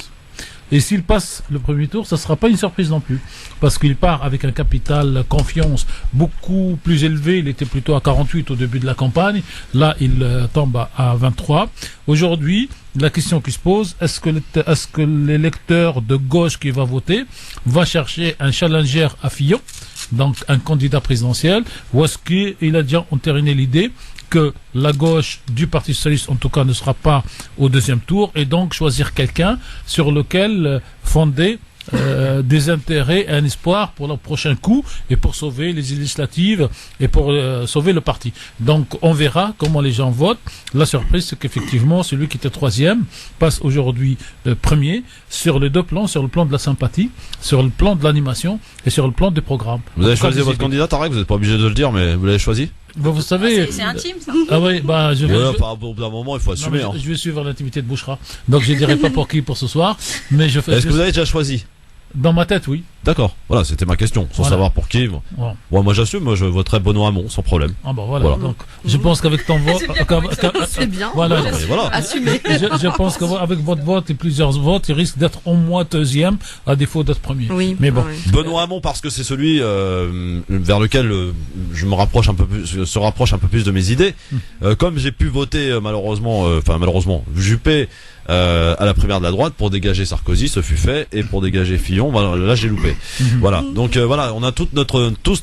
Speaker 5: Et s'il passe le premier tour, ça ne sera pas une surprise non plus. Parce qu'il part avec un capital confiance beaucoup plus élevé. Il était plutôt à 48 au début de la campagne. Là, il tombe à 23. Aujourd'hui, la question qui se pose, est-ce que l'électeur de gauche qui va voter va chercher un challenger à Fillon, donc un candidat présidentiel, ou est-ce qu'il a déjà entériné l'idée que la gauche du Parti socialiste, en tout cas, ne sera pas au deuxième tour, et donc choisir quelqu'un sur lequel fonder des intérêts et un espoir pour leur prochain coup et pour sauver les législatives et pour sauver le parti. Donc on verra comment les gens votent. La surprise, c'est qu'effectivement celui qui était troisième passe aujourd'hui premier sur les deux plans, sur le plan de la sympathie, sur le plan de l'animation et sur le plan des programmes.
Speaker 2: Vous avez choisi votre candidat, Tarek, vous n'êtes pas obligé de le dire, mais vous l'avez choisi?
Speaker 5: Bah, vous savez,
Speaker 3: c'est intime, ça.
Speaker 5: Ah oui, bah
Speaker 2: au bout d'un moment, il faut assumer.
Speaker 5: Je vais suivre l'intimité de Bouchra, donc je ne dirai pas pour qui pour ce soir, mais je fais.
Speaker 2: Est-ce que vous avez déjà choisi?
Speaker 5: Dans ma tête, oui.
Speaker 2: D'accord, voilà, c'était ma question, sans savoir pour qui.
Speaker 5: Voilà.
Speaker 2: Ouais, moi j'assume, moi je voterai Benoît Hamon, sans problème.
Speaker 5: Ah bah voilà. Donc je pense qu'avec ton vote,
Speaker 4: c'est bien.
Speaker 5: Voilà.
Speaker 4: Assumé.
Speaker 5: Je pense qu'avec votre vote et plusieurs votes, il risque d'être au moins deuxième, à défaut d'être premier.
Speaker 4: Oui.
Speaker 5: Mais bon.
Speaker 4: Oui.
Speaker 2: Benoît Hamon, parce que c'est celui vers lequel je me rapproche un peu plus, se rapproche un peu plus de mes idées. Comme j'ai pu voter malheureusement Juppé à la primaire de la droite pour dégager Sarkozy, ce fut fait, et pour dégager Fillon, voilà, là j'ai loupé. Voilà. Donc voilà, on a tous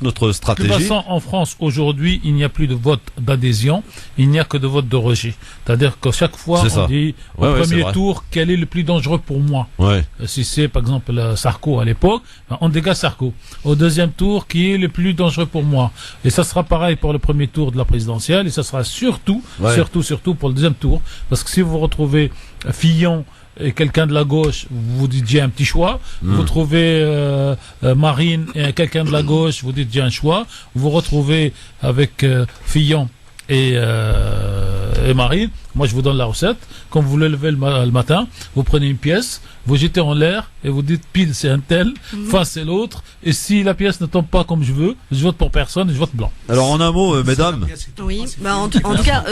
Speaker 2: notre stratégie.
Speaker 5: De toute façon, en France aujourd'hui, il n'y a plus de vote d'adhésion, il n'y a que de vote de rejet. C'est-à-dire que chaque fois on dit au premier tour quel est le plus dangereux pour moi. Si c'est par exemple Sarko à l'époque, on dégage Sarko. Au deuxième tour, qui est le plus dangereux pour moi. Et ça sera pareil pour le premier tour de la présidentielle, et ça sera surtout pour le deuxième tour, parce que si vous retrouvez Fillon et quelqu'un de la gauche, vous dites j'ai un petit choix. Vous trouvez Marine et quelqu'un de la gauche, vous dites j'ai un choix. Vous retrouvez avec Fillon et Marine. Moi, je vous donne la recette. Quand vous vous levez le matin, vous prenez une pièce, vous jetez en l'air et vous dites pile c'est un tel, face c'est l'autre. Et si la pièce ne tombe pas comme je veux, je vote pour personne et je vote blanc.
Speaker 2: Alors en un mot, mesdames.
Speaker 4: Oui. Bah, en tout cas,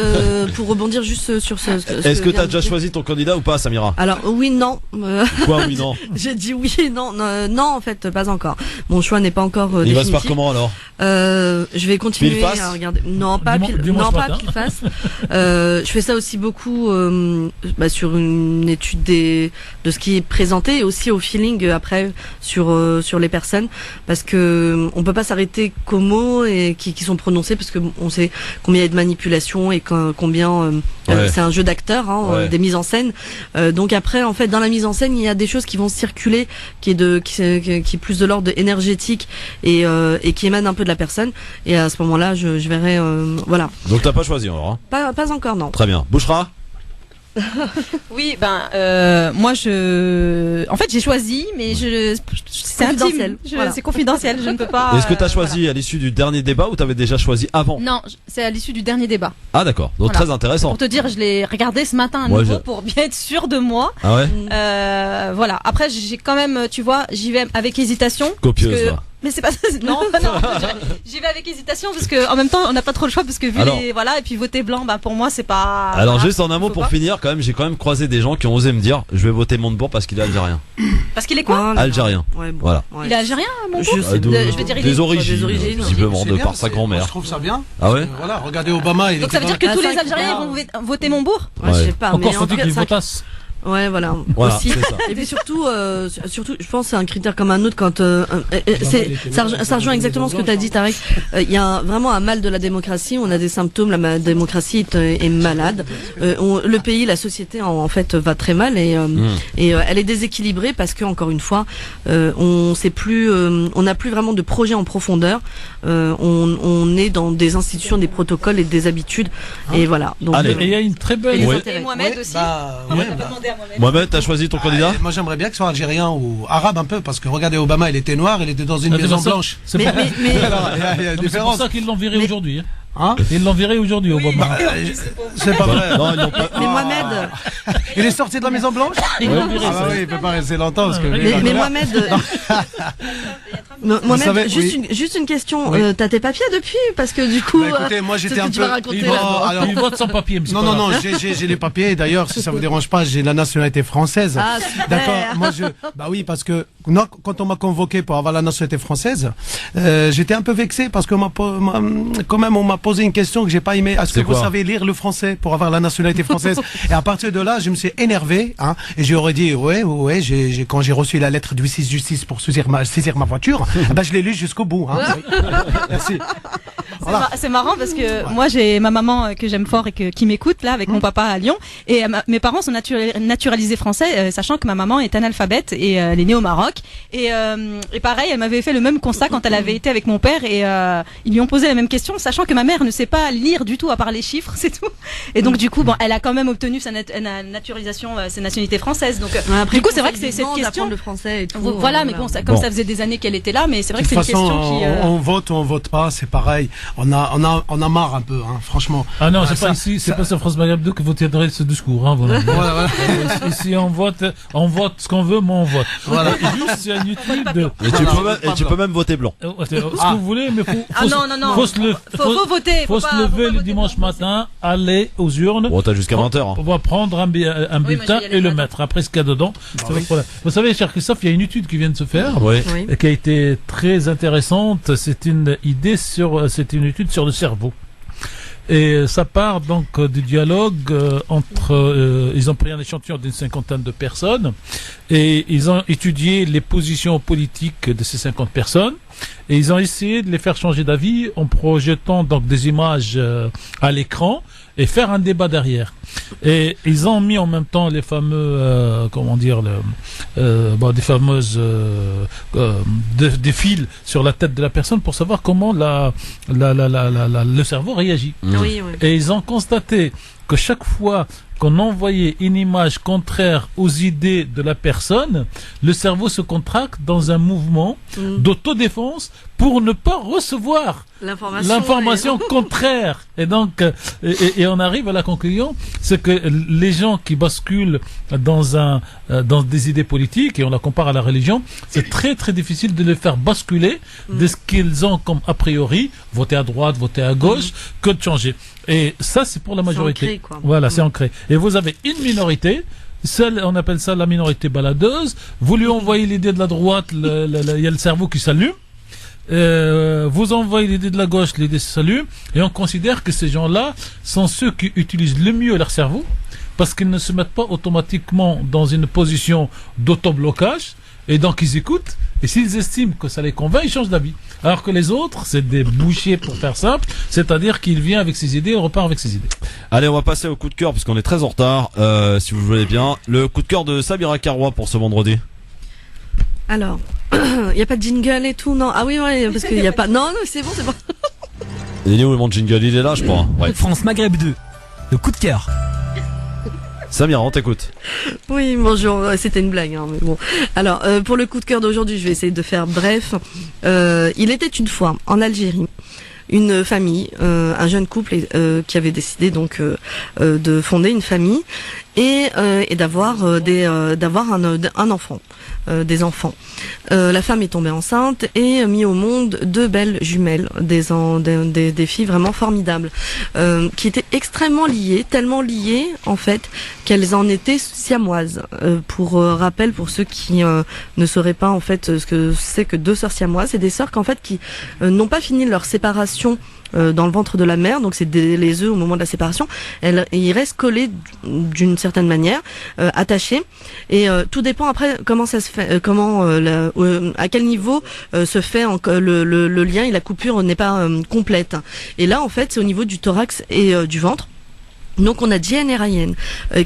Speaker 4: pour rebondir juste sur ce.
Speaker 2: Est-ce que tu as déjà choisi ton candidat ou pas, Samira?
Speaker 4: Alors oui, non.
Speaker 2: Quoi, oui, non?
Speaker 4: J'ai dit oui, non, en fait, pas encore. Mon choix n'est pas encore définitif.
Speaker 2: Il va se faire comment alors?
Speaker 4: Je vais continuer à regarder. Non, pas pile face. Je fais ça aussi beaucoup sur une étude de ce qui est présenté et aussi au feeling après sur les personnes, parce que on peut pas s'arrêter qu'aux mots et qui sont prononcés, parce que on sait combien il y a de manipulation et combien c'est un jeu d'acteurs, des mises en scène. Donc après, en fait, dans la mise en scène, il y a des choses qui vont circuler, qui est plus de l'ordre énergétique et qui émanent un peu de la personne. Et à ce moment-là, je verrai, voilà.
Speaker 2: Donc t'as pas choisi alors, hein?
Speaker 4: Pas encore, non.
Speaker 2: Très bien. Bouchra?
Speaker 3: Oui, moi en fait j'ai choisi, mais c'est intime, c'est confidentiel, je ne peux pas.
Speaker 2: Est-ce que tu as choisi à l'issue du dernier débat ou t'avais déjà choisi avant?
Speaker 3: Non, c'est à l'issue du dernier débat.
Speaker 2: Ah d'accord, donc très intéressant.
Speaker 3: Pour te dire, je l'ai regardé ce matin à nouveau pour bien être sûr de moi.
Speaker 2: Ah ouais.
Speaker 3: Voilà. Après j'ai quand même, tu vois, j'y vais avec hésitation.
Speaker 2: Copieuse là.
Speaker 3: Mais c'est pas ça, non, j'y vais avec hésitation parce que en même temps on n'a pas trop le choix, parce que vu et puis voter blanc, pour moi c'est pas.
Speaker 2: Alors juste en un mot pour finir, quand même, j'ai quand même croisé des gens qui ont osé me dire je vais voter Montebourg parce qu'il est algérien.
Speaker 3: Parce qu'il est quoi?
Speaker 2: Algérien. Voilà.
Speaker 3: Il est algérien, Montebourg?
Speaker 2: Je veux dire des origines, visiblement, de par sa grand-mère.
Speaker 12: Je trouve ça bien.
Speaker 2: Ah ouais.
Speaker 12: Voilà, regardez Obama.
Speaker 3: Donc ça veut dire que tous les Algériens vont voter Montebourg?
Speaker 4: Je sais pas.
Speaker 5: Encore faut-il qu'ils votassent.
Speaker 4: Ouais, voilà. Aussi. Et puis surtout, je pense que c'est un critère comme un autre quand ça rejoint exactement ce que tu as dit, Tarek. Il y a vraiment un mal de la démocratie. On a des symptômes. La démocratie est malade. Le pays, la société, en fait, va très mal et elle est déséquilibrée parce que encore une fois, on sait plus, on n'a plus vraiment de projet en profondeur. On est dans des institutions, des protocoles et des habitudes. Et voilà. Donc,
Speaker 5: et il y a une très belle.
Speaker 3: Et Mohamed aussi.
Speaker 2: Mohamed, t'as choisi ton candidat?
Speaker 12: Moi, j'aimerais bien que ce soit algérien ou arabe un peu, parce que regardez, Obama, il était noir, il était dans une maison blanche.
Speaker 5: C'est pour ça qu'ils l'ont viré aujourd'hui. Ils l'ont viré aujourd'hui, Obama.
Speaker 12: C'est pas vrai.
Speaker 2: Non,
Speaker 4: mais Mohamed,
Speaker 12: il est sorti de la Maison Blanche.
Speaker 5: Ils l'ont viré.
Speaker 12: Oui, il peut pas rester longtemps parce que.
Speaker 4: Mais Mohamed, juste une question. T'as tes papiers depuis? Parce que du coup,
Speaker 12: écoutez, moi j'étais un peu.
Speaker 5: Il vote sans papier.
Speaker 12: Non, j'ai les papiers. D'ailleurs, si ça vous dérange pas, j'ai la nationalité française.
Speaker 4: Ah, super.
Speaker 12: D'accord. Bah oui, parce que quand on m'a convoqué pour avoir la nationalité française, j'étais un peu vexé parce que quand même on m'a posé une question que j'ai pas aimé. Est-ce que vous savez lire le français pour avoir la nationalité française? Et à partir de là, je me suis énervé, et j'aurais dit ouais, quand j'ai reçu la lettre du justice pour saisir ma voiture, je l'ai lu jusqu'au bout. Merci.
Speaker 3: Voilà. C'est marrant parce que moi j'ai ma maman que j'aime fort et qui m'écoute là avec mon papa à Lyon, et mes parents sont naturalisés français, sachant que ma maman est analphabète et elle est née au Maroc, et pareil, elle m'avait fait le même constat quand elle avait été avec mon père, et ils lui ont posé la même question, sachant que ma mère ne sait pas lire du tout à part les chiffres, c'est tout. Et donc du coup, elle a quand même obtenu sa naturalisation, sa nationalité française. Donc du coup, c'est vrai que c'est cette question.
Speaker 4: Le français et tout,
Speaker 3: voilà, mais bon, ça faisait des années qu'elle était là, mais c'est vrai que c'est une question qui.
Speaker 12: On vote ou on vote pas, c'est pareil. On a marre un peu, franchement.
Speaker 5: Ah non, c'est pas ici, c'est pas sur France Maghreb 2 que vous tiendrez ce discours, voilà. Ici, on vote ce qu'on veut, mais on vote. Voilà. Juste, il y a une étude de.
Speaker 2: Et tu peux même voter blanc.
Speaker 5: Ce que vous voulez, mais faut se lever le dimanche matin, aller aux urnes.
Speaker 2: Bon, t'as jusqu'à 20h.
Speaker 5: On va prendre un bulletin et le mettre. Après, ce qu'il y a dedans, c'est votre problème. Vous savez, cher Christophe, il y a une étude qui vient de se faire, qui a été très intéressante. C'est une étude sur le cerveau. Et ça part donc du dialogue entre. Ils ont pris un échantillon d'une 50aine de personnes et ils ont étudié les positions politiques de ces 50 personnes. Et ils ont essayé de les faire changer d'avis en projetant donc des images à l'écran et faire un débat derrière. Et ils ont mis en même temps les fameux, des fameuses des fils sur la tête de la personne pour savoir comment le cerveau réagit.
Speaker 4: Oui.
Speaker 5: Et ils ont constaté que chaque fois qu'on envoyait une image contraire aux idées de la personne, le cerveau se contracte dans un mouvement d'autodéfense pour ne pas recevoir l'information contraire. Et donc, et on arrive à la conclusion, c'est que les gens qui basculent dans des idées politiques, et on la compare à la religion, c'est très très difficile de les faire basculer de ce qu'ils ont comme a priori, voter à droite, voter à gauche, que de changer. Et ça, c'est pour la majorité.
Speaker 4: C'est ancré, quoi.
Speaker 5: Voilà, c'est ancré. Et vous avez une minorité, on appelle ça la minorité baladeuse. Vous lui envoyez l'idée de la droite, il y a le cerveau qui s'allume. Vous envoyez l'idée de la gauche, l'idée s'allume. Et on considère que ces gens-là sont ceux qui utilisent le mieux leur cerveau, parce qu'ils ne se mettent pas automatiquement dans une position d'autoblocage. Et donc ils écoutent, et s'ils estiment que ça les convainc, ils changent d'avis. Alors que les autres, c'est des bouchers pour faire simple, c'est-à-dire qu'il vient avec ses idées et repart avec ses idée.
Speaker 2: Allez, on va passer au coup de cœur, puisqu'on est très en retard, si vous voulez bien. Le coup de cœur de Samira Carrois pour ce vendredi.
Speaker 4: Alors, il n'y a pas de jingle et tout, non? Ah oui, parce qu'il n'y a pas... Non, c'est bon.
Speaker 2: Il est où mon jingle? Il est là, je crois. Ouais.
Speaker 1: France Maghreb 2, le coup de cœur.
Speaker 2: Samira, on t'écoute.
Speaker 4: Oui, bonjour, c'était une blague, mais bon. Alors, pour le coup de cœur d'aujourd'hui, je vais essayer de faire bref. Il était une fois, en Algérie, une famille, un jeune couple qui avait décidé donc de fonder une famille et d'avoir un enfant, des enfants. La femme est tombée enceinte et mis au monde 2 belles jumelles, des filles vraiment formidables, qui étaient extrêmement liées, tellement liées en fait qu'elles en étaient siamoises. Pour rappel, pour ceux qui ne sauraient pas en fait ce que c'est que 2 sœurs siamoises, c'est des sœurs qui n'ont pas fini leur séparation dans le ventre de la mère, donc c'est les œufs au moment de la séparation, ils restent collés d'une certaine manière, attachés, et tout dépend après comment ça se fait, à quel niveau se fait le lien et la coupure n'est pas complète. Et là en fait c'est au niveau du thorax et du ventre. Donc on a Diane et Ryan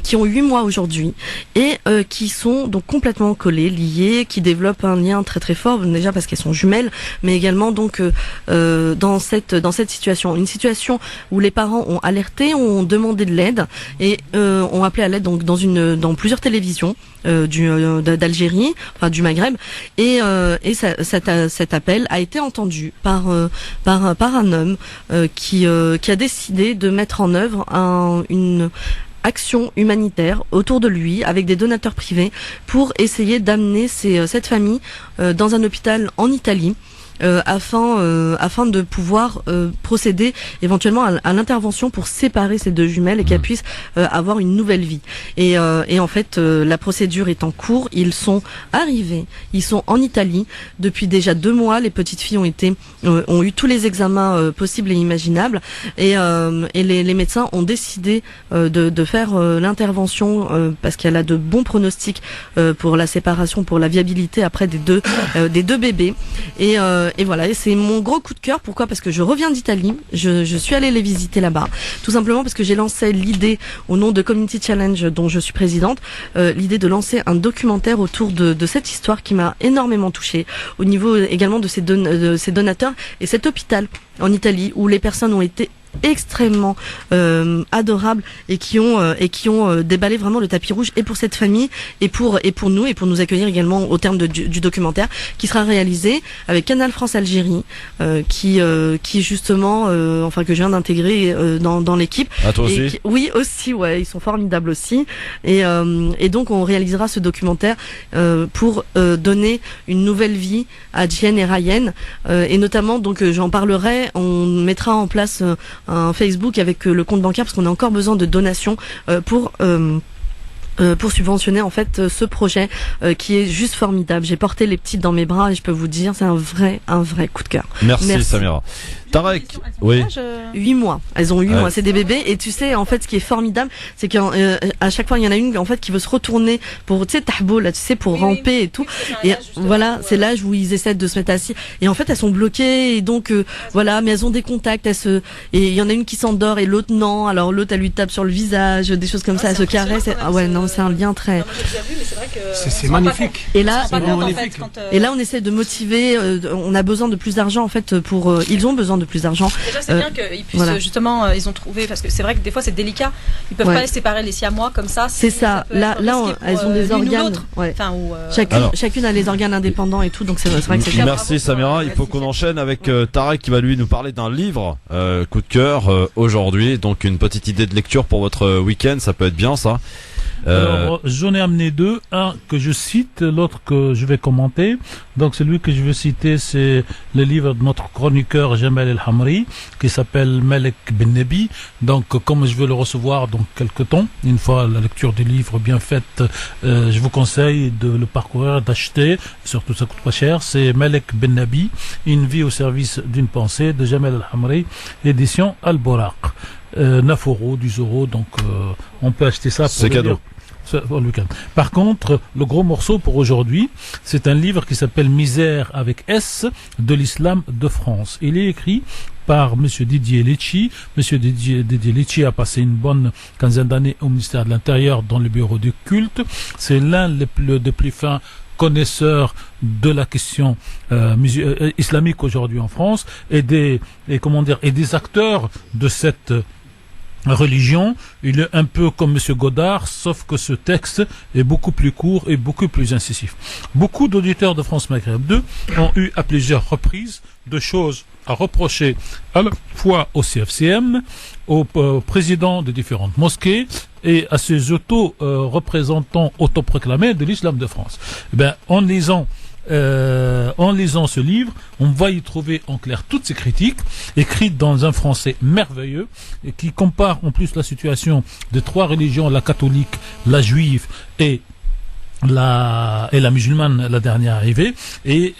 Speaker 4: qui ont 8 mois aujourd'hui et qui sont donc complètement collés, liés, qui développent un lien très très fort, déjà parce qu'elles sont jumelles, mais également donc dans cette situation, une situation où les parents ont alerté, ont demandé de l'aide et ont appelé à l'aide donc dans plusieurs télévisions d'Algérie, enfin du Maghreb, et cet appel a été entendu par un homme qui a décidé de mettre en œuvre une action humanitaire autour de lui avec des donateurs privés pour essayer d'amener cette famille dans un hôpital en Italie. Afin de pouvoir procéder éventuellement à l'intervention pour séparer ces deux jumelles et qu'elles puissent avoir une nouvelle vie. Et en fait, la procédure est en cours. Ils sont arrivés, ils sont en Italie depuis déjà 2 mois. Les petites filles ont eu tous les examens possibles et imaginables, et les médecins ont décidé de faire l'intervention parce qu'elle a de bons pronostics pour la séparation, pour la viabilité après des deux bébés. Et voilà, et c'est mon gros coup de cœur. Pourquoi ? Parce que je reviens d'Italie, je suis allée les visiter là-bas, tout simplement parce que j'ai lancé l'idée au nom de Community Challenge dont je suis présidente, l'idée de lancer un documentaire autour de cette histoire qui m'a énormément touchée, au niveau également de ces donateurs et cet hôpital en Italie où les personnes ont été extrêmement adorables et qui ont déballé vraiment le tapis rouge et pour cette famille et pour nous et pour nous accueillir également au terme du documentaire qui sera réalisé avec Canal France Algérie qui justement que je viens d'intégrer dans l'équipe.
Speaker 2: Ah, toi aussi?
Speaker 4: Oui, aussi, ouais, ils sont formidables aussi et donc on réalisera ce documentaire pour donner une nouvelle vie à Diane et Ryan et notamment donc j'en parlerai, on mettra en place un Facebook avec le compte bancaire parce qu'on a encore besoin de donations pour subventionner en fait ce projet qui est juste formidable. J'ai porté les petites dans mes bras et je peux vous dire c'est un vrai coup de cœur.
Speaker 2: Merci. Samira. Tarek, oui.
Speaker 4: 8 mois. Elles ont 8 mois. C'est des bébés et tu sais en fait ce qui est formidable, c'est qu'à chaque fois il y en a une en fait qui veut se retourner pour tahbo là, tu sais pour ramper et tout. Et voilà, c'est l'âge où ils essaient de se mettre assis et en fait elles sont bloquées et donc voilà, mais elles ont des contacts, et il y en a une qui s'endort et l'autre non. Alors l'autre elle lui tape sur le visage, des choses comme ça, elle se caresse. Ah ouais, non, c'est un lien très.
Speaker 12: C'est magnifique.
Speaker 4: Et là, on essaie de motiver. On a besoin de plus d'argent en fait ils ont besoin de plus d'argent.
Speaker 3: Déjà c'est bien qu'ils puissent justement ils ont trouvé parce que c'est vrai que des fois c'est délicat. Ils peuvent pas séparer les siamois comme ça.
Speaker 4: C'est ça. Là elles ont des organes. Ouais. Chacune a les organes indépendants et tout, donc c'est vrai que c'est.
Speaker 2: Merci Samira. Il faut qu'on enchaîne avec Tarek qui va lui nous parler d'un livre coup de cœur aujourd'hui. Donc une petite idée de lecture pour votre week-end, ça peut être bien ça.
Speaker 5: Alors, j'en ai amené 2, un que je cite, l'autre que je vais commenter. Donc celui que je veux citer, c'est le livre de notre chroniqueur Jamal El Hamri, qui s'appelle Malek Ben Nebi. Donc comme je veux le recevoir dans quelques temps, une fois la lecture du livre bien faite, je vous conseille de le parcourir, d'acheter, surtout ça coûte pas cher. C'est Malek Ben Nebi, Une vie au service d'une pensée, de Jamal El Hamri, édition Al-Boraq. 9 €, 10 €, donc on peut acheter ça pour
Speaker 2: c'est cadeau.
Speaker 5: Pour le week-end. Par contre, le gros morceau pour aujourd'hui, c'est un livre qui s'appelle Misère avec S de l'islam de France. Il est écrit par Monsieur Didier Lecci. Monsieur Didier Lecci a passé une bonne quinzaine d'années au ministère de l'Intérieur dans le bureau du culte. C'est l'un des plus fins connaisseurs de la question islamique aujourd'hui en France et des acteurs de cette religion. Il est un peu comme Monsieur Godard, sauf que ce texte est beaucoup plus court et beaucoup plus incisif. Beaucoup d'auditeurs de France Maghreb 2 ont eu à plusieurs reprises de choses à reprocher à la fois au CFCM, au président de différentes mosquées et à ces représentants autoproclamés de l'islam de France. En lisant ce livre, on va y trouver en clair toutes ces critiques, écrites dans un français merveilleux, et qui compare en plus la situation des 3 religions, la catholique, la juive et la musulmane, la dernière arrivée, et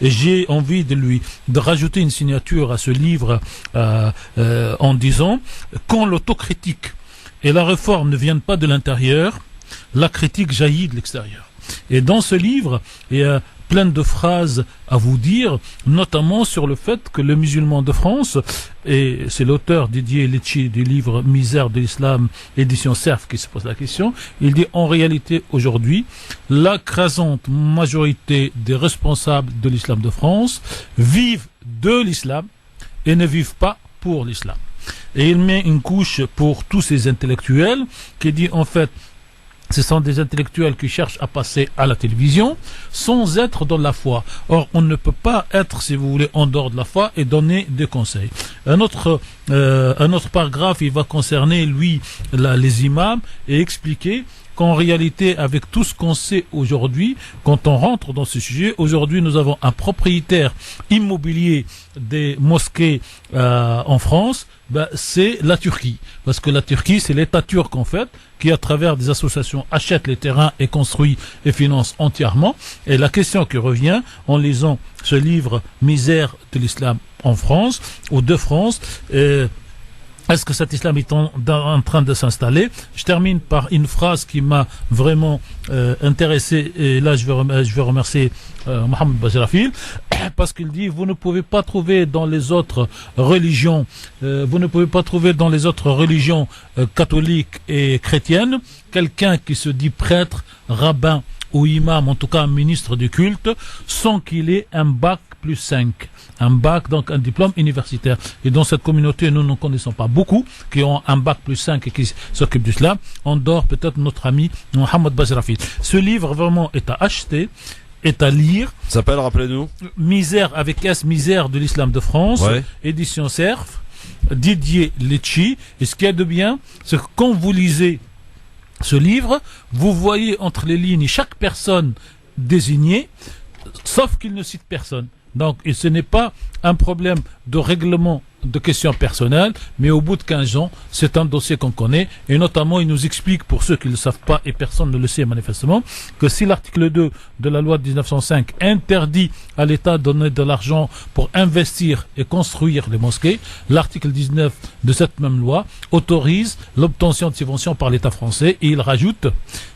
Speaker 5: j'ai envie de rajouter une signature à ce livre en disant quand l'autocritique et la réforme ne viennent pas de l'intérieur, la critique jaillit de l'extérieur. Et dans ce livre, il y a plein de phrases à vous dire, notamment sur le fait que le musulman de France, et c'est l'auteur Didier Lecci du livre Misère de l'islam, édition Cerf, qui se pose la question, il dit en réalité aujourd'hui, l'écrasante majorité des responsables de l'islam de France vivent de l'islam et ne vivent pas pour l'islam. Et il met une couche pour tous ces intellectuels qui dit en fait, ce sont des intellectuels qui cherchent à passer à la télévision sans être dans la foi. Or, on ne peut pas être, si vous voulez, en dehors de la foi et donner des conseils. Un autre paragraphe, il va concerner, lui, les imams et expliquer qu'en réalité, avec tout ce qu'on sait aujourd'hui, quand on rentre dans ce sujet, aujourd'hui, nous avons un propriétaire immobilier des mosquées en France, c'est la Turquie. Parce que la Turquie, c'est l'État turc, en fait, qui, à travers des associations, achète les terrains et construit et finance entièrement. Et la question qui revient, en lisant ce livre « Misère de l'islam en France » ou de France, est-ce que cet islam est en train de s'installer? Je termine par une phrase qui m'a vraiment intéressé, et là je vais remercier Mohamed Bajrafil, parce qu'il dit vous ne pouvez pas trouver dans les autres religions, catholiques et chrétiennes quelqu'un qui se dit prêtre, rabbin ou imam, en tout cas ministre du culte, sans qu'il ait un bac plus 5. Un bac, donc un diplôme universitaire. Et dans cette communauté, nous ne connaissons pas beaucoup qui ont un bac plus 5 et qui s'occupent du cela. En dehors, peut-être notre ami Mohamed Bajrafil. Ce livre vraiment est à acheter, est à lire.
Speaker 2: Ça s'appelle, rappelez-nous.
Speaker 5: Misère avec S, Misère de l'islam de France, ouais. Édition Cerf, Didier Lecci. Et ce qu'il y a de bien, c'est que quand vous lisez ce livre, vous voyez entre les lignes chaque personne désignée, sauf qu'il ne cite personne. Donc, et ce n'est pas un problème de règlement de questions personnelles, mais au bout de 15 ans, c'est un dossier qu'on connaît, et notamment, il nous explique, pour ceux qui ne le savent pas, et personne ne le sait manifestement, que si l'article 2 de la loi de 1905 interdit à l'État de donner de l'argent pour investir et construire les mosquées, l'article 19 de cette même loi autorise l'obtention de subventions par l'État français, et il rajoute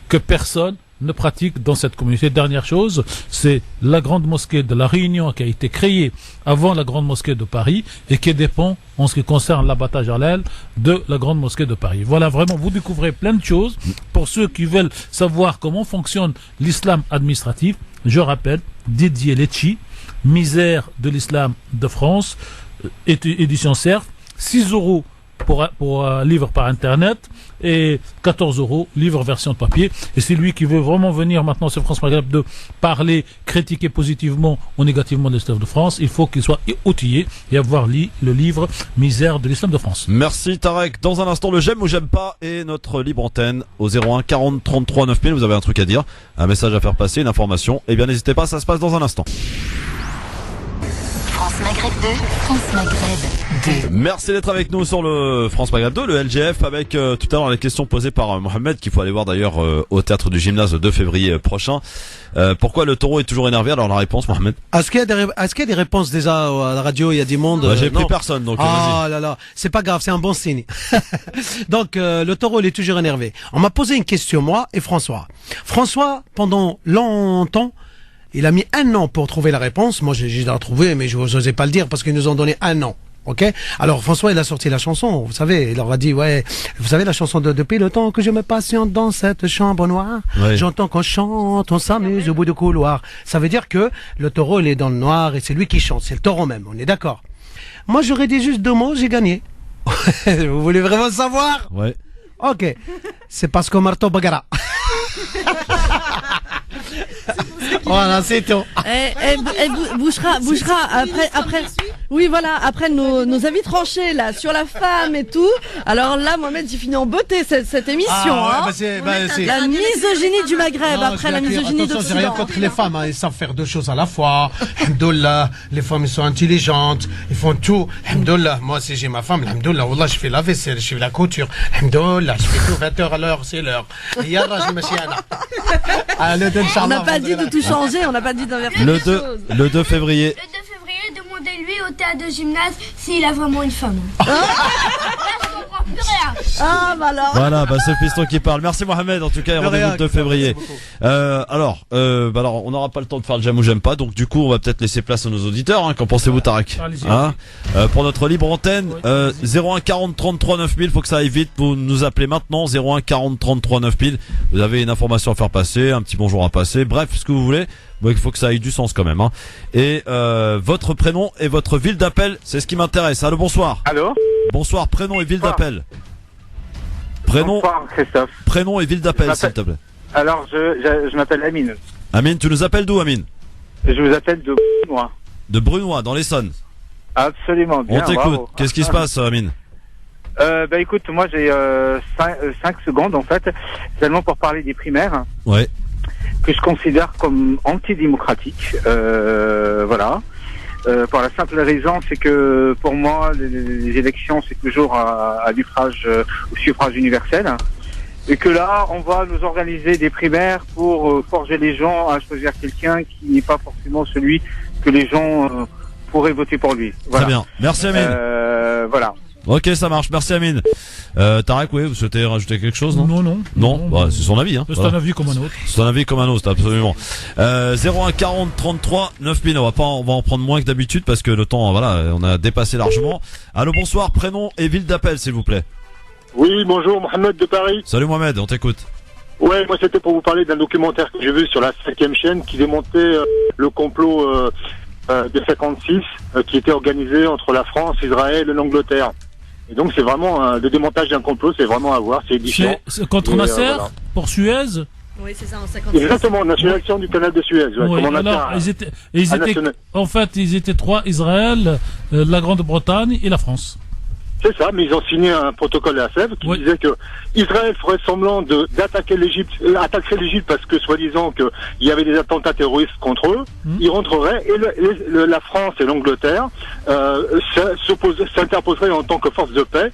Speaker 5: que personne ne pratique dans cette communauté. Dernière chose, c'est la grande mosquée de la Réunion qui a été créée avant la grande mosquée de Paris et qui dépend, en ce qui concerne l'abattage halal, de la grande mosquée de Paris. Voilà, vraiment, vous découvrez plein de choses. Pour ceux qui veulent savoir comment fonctionne l'islam administratif, je rappelle, Didier Lecci, Misère de l'islam de France, édition Cerf, 6 € pour livre par internet et 14 € livre version de papier. Et c'est lui qui veut vraiment venir maintenant sur France Maghreb de parler, critiquer positivement ou négativement l'islam de France, il faut qu'il soit outillé et avoir lu le livre Misère de l'islam de France.
Speaker 2: Merci Tarek. Dans un instant, le j'aime ou j'aime pas et notre libre antenne au 01 40 33 9000. Vous avez un truc à dire, un message à faire passer, une information, eh bien n'hésitez pas, ça se passe dans un instant.
Speaker 13: France Maghreb 2, France Maghreb 2.
Speaker 2: Merci d'être avec nous sur le France Maghreb 2, le LGF, avec tout à l'heure les questions posées par Mohamed, qu'il faut aller voir d'ailleurs au théâtre du Gymnase le 2 février prochain. Pourquoi le taureau est toujours énervé? Alors la réponse, Mohamed.
Speaker 14: Est-ce qu'il y a des réponses déjà à la radio? Il y a du monde.
Speaker 2: J'ai pris personne, donc vas-y.
Speaker 14: Là là, c'est pas grave, c'est un bon signe. Donc le taureau il est toujours énervé. On m'a posé une question, moi et François. François, pendant longtemps, il a mis 1 an pour trouver la réponse. Moi, j'ai trouvé, mais je n'osais pas le dire parce qu'ils nous ont donné 1 an. Ok? Alors, François, il a sorti la chanson. Vous savez, il leur a dit, ouais, vous savez la chanson de Depuis le temps que je me patiente dans cette chambre noire. Ouais. J'entends qu'on chante, on s'amuse au bout du couloir. Ça veut dire que le taureau, il est dans le noir et c'est lui qui chante. C'est le taureau même. On est d'accord? Moi, j'aurais dit juste 2 mots, j'ai gagné. Vous voulez vraiment savoir?
Speaker 2: Ouais.
Speaker 14: Ok. C'est parce qu'on marteau bagara. Voilà, c'est tout.
Speaker 4: Bouchera après. Oui, voilà, après nos avis tranchés là sur la femme et tout. Alors là, Mohamed, il finit en beauté cette émission.
Speaker 14: C'est
Speaker 4: la misogynie du Maghreb, après la misogynie
Speaker 14: d'Occident. J'ai rien contre les femmes, hein. Ils savent faire deux choses à la fois. Alhamdoulilah, les femmes, elles sont intelligentes, ils font tout. Alhamdoulilah, moi, si j'ai ma femme, alhamdoulilah, wallah, je fais la vaisselle, je fais la couture. Alhamdoulilah, je fais tout 20h à l'heure, c'est l'heure. Yallah, je me suis
Speaker 4: on n'a pas dit de tout changer, on n'a pas dit d'inverser les choses.
Speaker 2: Le 2 février.
Speaker 15: Demandez-lui au théâtre de gymnase s'il a vraiment une femme. Là, je comprends plus rien.
Speaker 4: Ah, bah alors.
Speaker 2: Voilà, c'est le piston qui parle. Merci Mohamed, en tout cas, rendez-vous le 2 février. Alors, on n'aura pas le temps de faire le j'aime ou j'aime pas, donc du coup, on va peut-être laisser place à nos auditeurs. Qu'en pensez-vous, Tarek? Pour notre libre antenne, 01 40 33 9000, faut que ça aille vite. Vous nous appelez maintenant, 01 40 33 9000. Vous avez une information à faire passer, un petit bonjour à passer, bref, ce que vous voulez. Il faut que ça ait du sens quand même. Et votre prénom et votre ville d'appel, c'est ce qui m'intéresse. Allô, bonsoir.
Speaker 16: Allô.
Speaker 2: Bonsoir, prénom et ville d'appel.
Speaker 16: Bonsoir, Christophe.
Speaker 2: Prénom et ville d'appel, s'il te plaît.
Speaker 16: Alors, je m'appelle Amine.
Speaker 2: Amine, tu nous appelles d'où, Amine?
Speaker 16: Je vous appelle de Brunois.
Speaker 2: De Brunois, dans l'Essonne.
Speaker 16: Absolument bien.
Speaker 2: On t'écoute. Qu'est-ce qui se passe, Amine?
Speaker 16: Écoute, moi j'ai 5 secondes en fait, seulement pour parler des primaires.
Speaker 2: Ouais.
Speaker 16: Que je considère comme antidémocratique. Voilà. Pour la simple raison, c'est que pour moi, les élections, c'est toujours à au suffrage universel. Et que là, on va nous organiser des primaires pour forger les gens à choisir quelqu'un qui n'est pas forcément celui que les gens pourraient voter pour lui. Voilà.
Speaker 2: Très bien. Merci, Amine.
Speaker 16: Voilà.
Speaker 2: Ok, ça marche. Merci, Amine. Tarek, oui, vous souhaitez rajouter quelque chose, non?
Speaker 5: Non.
Speaker 2: Bah, c'est son avis,
Speaker 5: C'est un avis comme un autre.
Speaker 2: C'est un avis comme un autre, absolument. 01 40 33 9000. On va en prendre moins que d'habitude parce que le temps, voilà, on a dépassé largement. Allô, bonsoir, prénom et ville d'appel, s'il vous plaît.
Speaker 17: Oui, bonjour, Mohamed de Paris.
Speaker 2: Salut Mohamed, on t'écoute.
Speaker 17: Ouais, moi c'était pour vous parler d'un documentaire que j'ai vu sur la 5e chaîne qui démontait le complot de 56 qui était organisé entre la France, Israël et l'Angleterre. Et donc c'est vraiment le démontage d'un complot, c'est vraiment à voir, c'est édifiant.
Speaker 5: C'est contre Nasser,
Speaker 17: voilà.
Speaker 5: Pour Suez.
Speaker 4: Oui, c'est ça, en 56.
Speaker 17: Exactement, nationalisation du canal de Suez. Ouais,
Speaker 5: Oui, alors, ils étaient trois, Israël, la Grande-Bretagne et la France.
Speaker 17: C'est ça, mais ils ont signé un protocole à Sèvres qui disait que Israël ferait semblant d'attaquer l'Égypte, attaquerait l'Égypte parce que soi-disant qu'il y avait des attentats terroristes contre eux. Ils rentreraient et la France et l'Angleterre s'interposeraient en tant que force de paix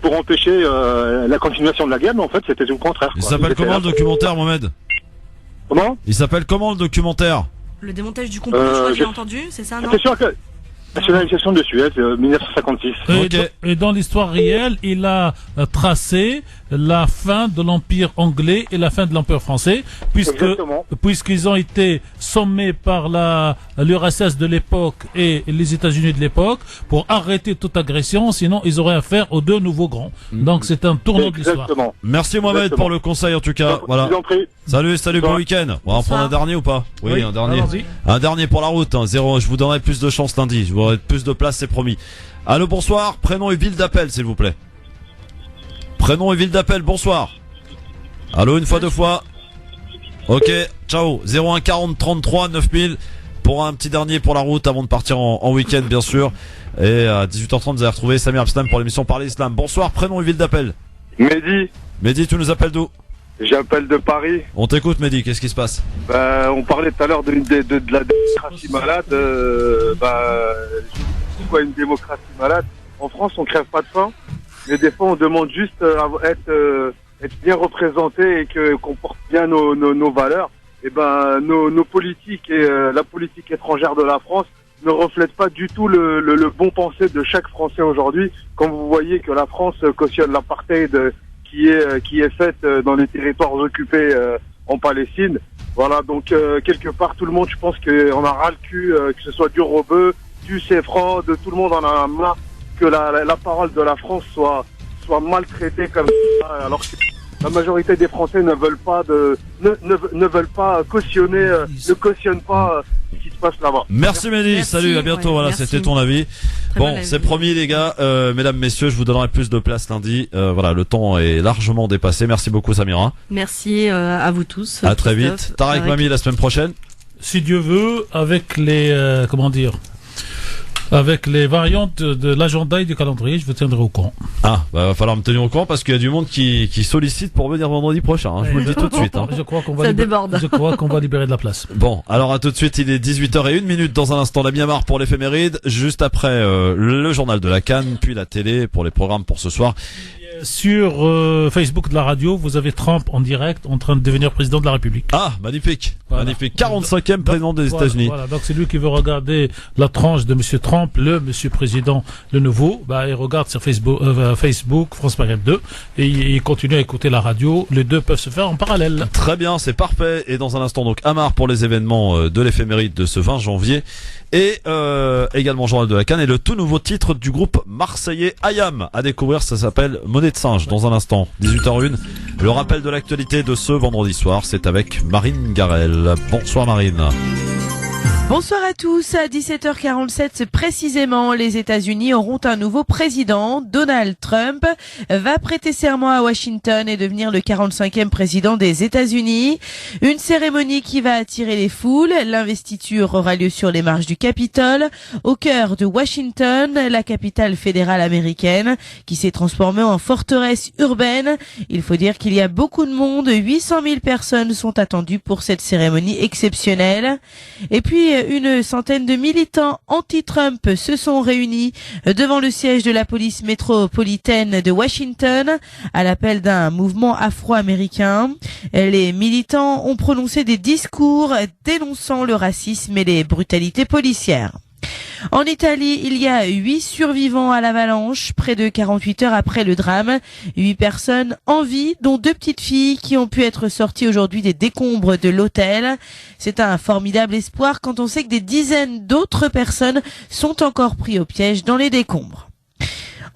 Speaker 17: pour empêcher la continuation de la guerre, mais en fait c'était tout le contraire.
Speaker 2: Il s'appelle comment le documentaire, Mohamed?
Speaker 17: Comment?
Speaker 2: Il s'appelle comment le documentaire?
Speaker 4: Le démontage du complot, je crois que j'ai entendu, c'est ça, non?
Speaker 17: C'est sûr que nationalisation de Suez, 1956.
Speaker 5: Et dans l'histoire réelle, il a tracé la fin de l'Empire anglais et la fin de l'Empire français, puisqu'ils ont été sommés par l'URSS de l'époque et les États-Unis de l'époque pour arrêter toute agression, sinon ils auraient affaire aux deux nouveaux grands. Donc c'est un tournant de l'histoire.
Speaker 2: Merci Mohamed pour le conseil en tout cas. Voilà. Salut, bon week-end. On va en prendre un dernier ou pas? Oui, un dernier. Un dernier pour la route. 0. Je vous donnerai plus de chance lundi. Je vous aurai plus de place, c'est promis. Allô, bonsoir. Prénom et ville d'appel, s'il vous plaît. Prénom et ville d'appel, bonsoir. Allô, une fois, deux fois. Ok, ciao. 01 40 33 9000 pour un petit dernier pour la route avant de partir en week-end, bien sûr. Et à 18h30, vous allez retrouver Samir Abslam pour l'émission Parler Islam. Bonsoir, prénom et ville d'appel.
Speaker 18: Mehdi,
Speaker 2: tu nous appelles d'où?
Speaker 18: J'appelle de Paris.
Speaker 2: On t'écoute, Mehdi, qu'est-ce qui se passe?
Speaker 18: On parlait tout à l'heure de la démocratie malade. C'est quoi une démocratie malade? En France, on crève pas de faim, mais des fois, on demande juste à être bien représenté et qu'on porte bien nos valeurs. Et nos politiques et la politique étrangère de la France ne reflètent pas du tout le bon pensée de chaque Français aujourd'hui. Quand vous voyez que la France cautionne l'apartheid qui est faite dans les territoires occupés en Palestine. Voilà, donc quelque part, tout le monde, je pense qu'on a ras le cul, que ce soit du Robeux, du Cefran, de tout le monde en a marre que la parole de la France soit maltraitée comme ça, alors que la majorité des Français ne veulent pas cautionner, ne cautionnent pas ce qui se passe là-bas.
Speaker 2: Merci Mehdi, salut, à bientôt. Voilà, c'était ton avis. Bon, c'est promis les gars, mesdames, messieurs, je vous donnerai plus de place lundi. Voilà, le temps est largement dépassé. Merci beaucoup Samira.
Speaker 4: Merci à vous tous.
Speaker 2: À très vite. Tarek Mami la semaine prochaine.
Speaker 5: Si Dieu veut, avec les Avec les variantes de l'agenda et du calendrier, je vous tiendrai au courant.
Speaker 2: Ah, bah, va falloir me tenir au courant parce qu'il y a du monde qui sollicite pour venir vendredi prochain. Hein, je vous le dis tout de suite. Hein.
Speaker 5: Je crois qu'on va libérer de la place.
Speaker 2: Bon, alors à tout de suite, il est 18h01 dans un instant la Myanmar pour l'éphéméride, juste après le journal de la Cannes, puis la télé pour les programmes pour ce soir.
Speaker 5: Sur Facebook de la radio, vous avez Trump en direct en train de devenir président de la République.
Speaker 2: Ah, magnifique.
Speaker 5: Voilà.
Speaker 2: Magnifique. 45e président des États-Unis.
Speaker 5: Voilà, donc c'est lui qui veut regarder la tranche de Monsieur Trump, le Monsieur Président, le nouveau. Bah, il regarde sur Facebook, France Maghreb 2, et il continue à écouter la radio. Les deux peuvent se faire en parallèle.
Speaker 2: Très bien, c'est parfait. Et dans un instant, donc, Amar pour les événements de l'éphéméride de ce 20 janvier. Et également journal de la Cannes et le tout nouveau titre du groupe marseillais Ayam à découvrir, ça s'appelle Monnaie de singe. Dans un instant, 18h01, le rappel de l'actualité de ce vendredi soir, c'est avec Marine Garel. Bonsoir Marine.
Speaker 19: Bonsoir à tous. À 17h47 précisément, les États-Unis auront un nouveau président. Donald Trump va prêter serment à Washington et devenir le 45e président des États-Unis. Une cérémonie qui va attirer les foules. L'investiture aura lieu sur les marches du Capitole, au cœur de Washington, la capitale fédérale américaine, qui s'est transformée en forteresse urbaine. Il faut dire qu'il y a beaucoup de monde. 800 000 personnes sont attendues pour cette cérémonie exceptionnelle. Et puis, une centaine de militants anti-Trump se sont réunis devant le siège de la police métropolitaine de Washington à l'appel d'un mouvement afro-américain. Les militants ont prononcé des discours dénonçant le racisme et les brutalités policières. En Italie, il y a 8 survivants à l'avalanche, près de 48 heures après le drame. 8 personnes en vie, dont 2 petites filles qui ont pu être sorties aujourd'hui des décombres de l'hôtel. C'est un formidable espoir quand on sait que des dizaines d'autres personnes sont encore prises au piège dans les décombres.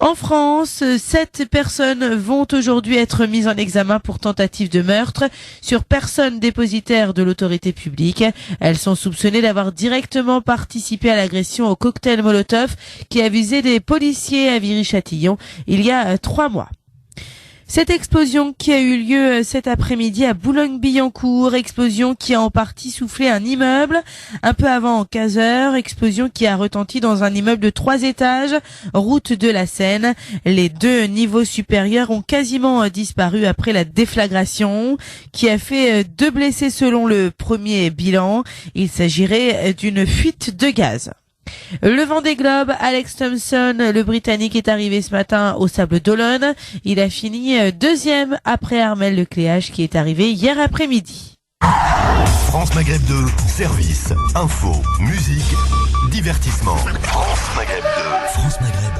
Speaker 19: En France, 7 personnes vont aujourd'hui être mises en examen pour tentative de meurtre sur personnes dépositaires de l'autorité publique. Elles sont soupçonnées d'avoir directement participé à l'agression au cocktail Molotov qui a visé des policiers à Viry-Châtillon il y a 3 mois. Cette explosion qui a eu lieu cet après-midi à Boulogne-Billancourt, explosion qui a en partie soufflé un immeuble un peu avant 15h, explosion qui a retenti dans un immeuble de 3 étages, route de la Seine. Les 2 niveaux supérieurs ont quasiment disparu après la déflagration qui a fait 2 blessés selon le premier bilan. Il s'agirait d'une fuite de gaz. Le Vendée Globe, Alex Thompson, le Britannique, est arrivé ce matin au Sable d'Olonne. Il a fini 2e après Armel Lecléache qui est arrivé hier après-midi.
Speaker 20: France Maghreb 2, service, info, musique, divertissement. France Maghreb 2. France Maghreb.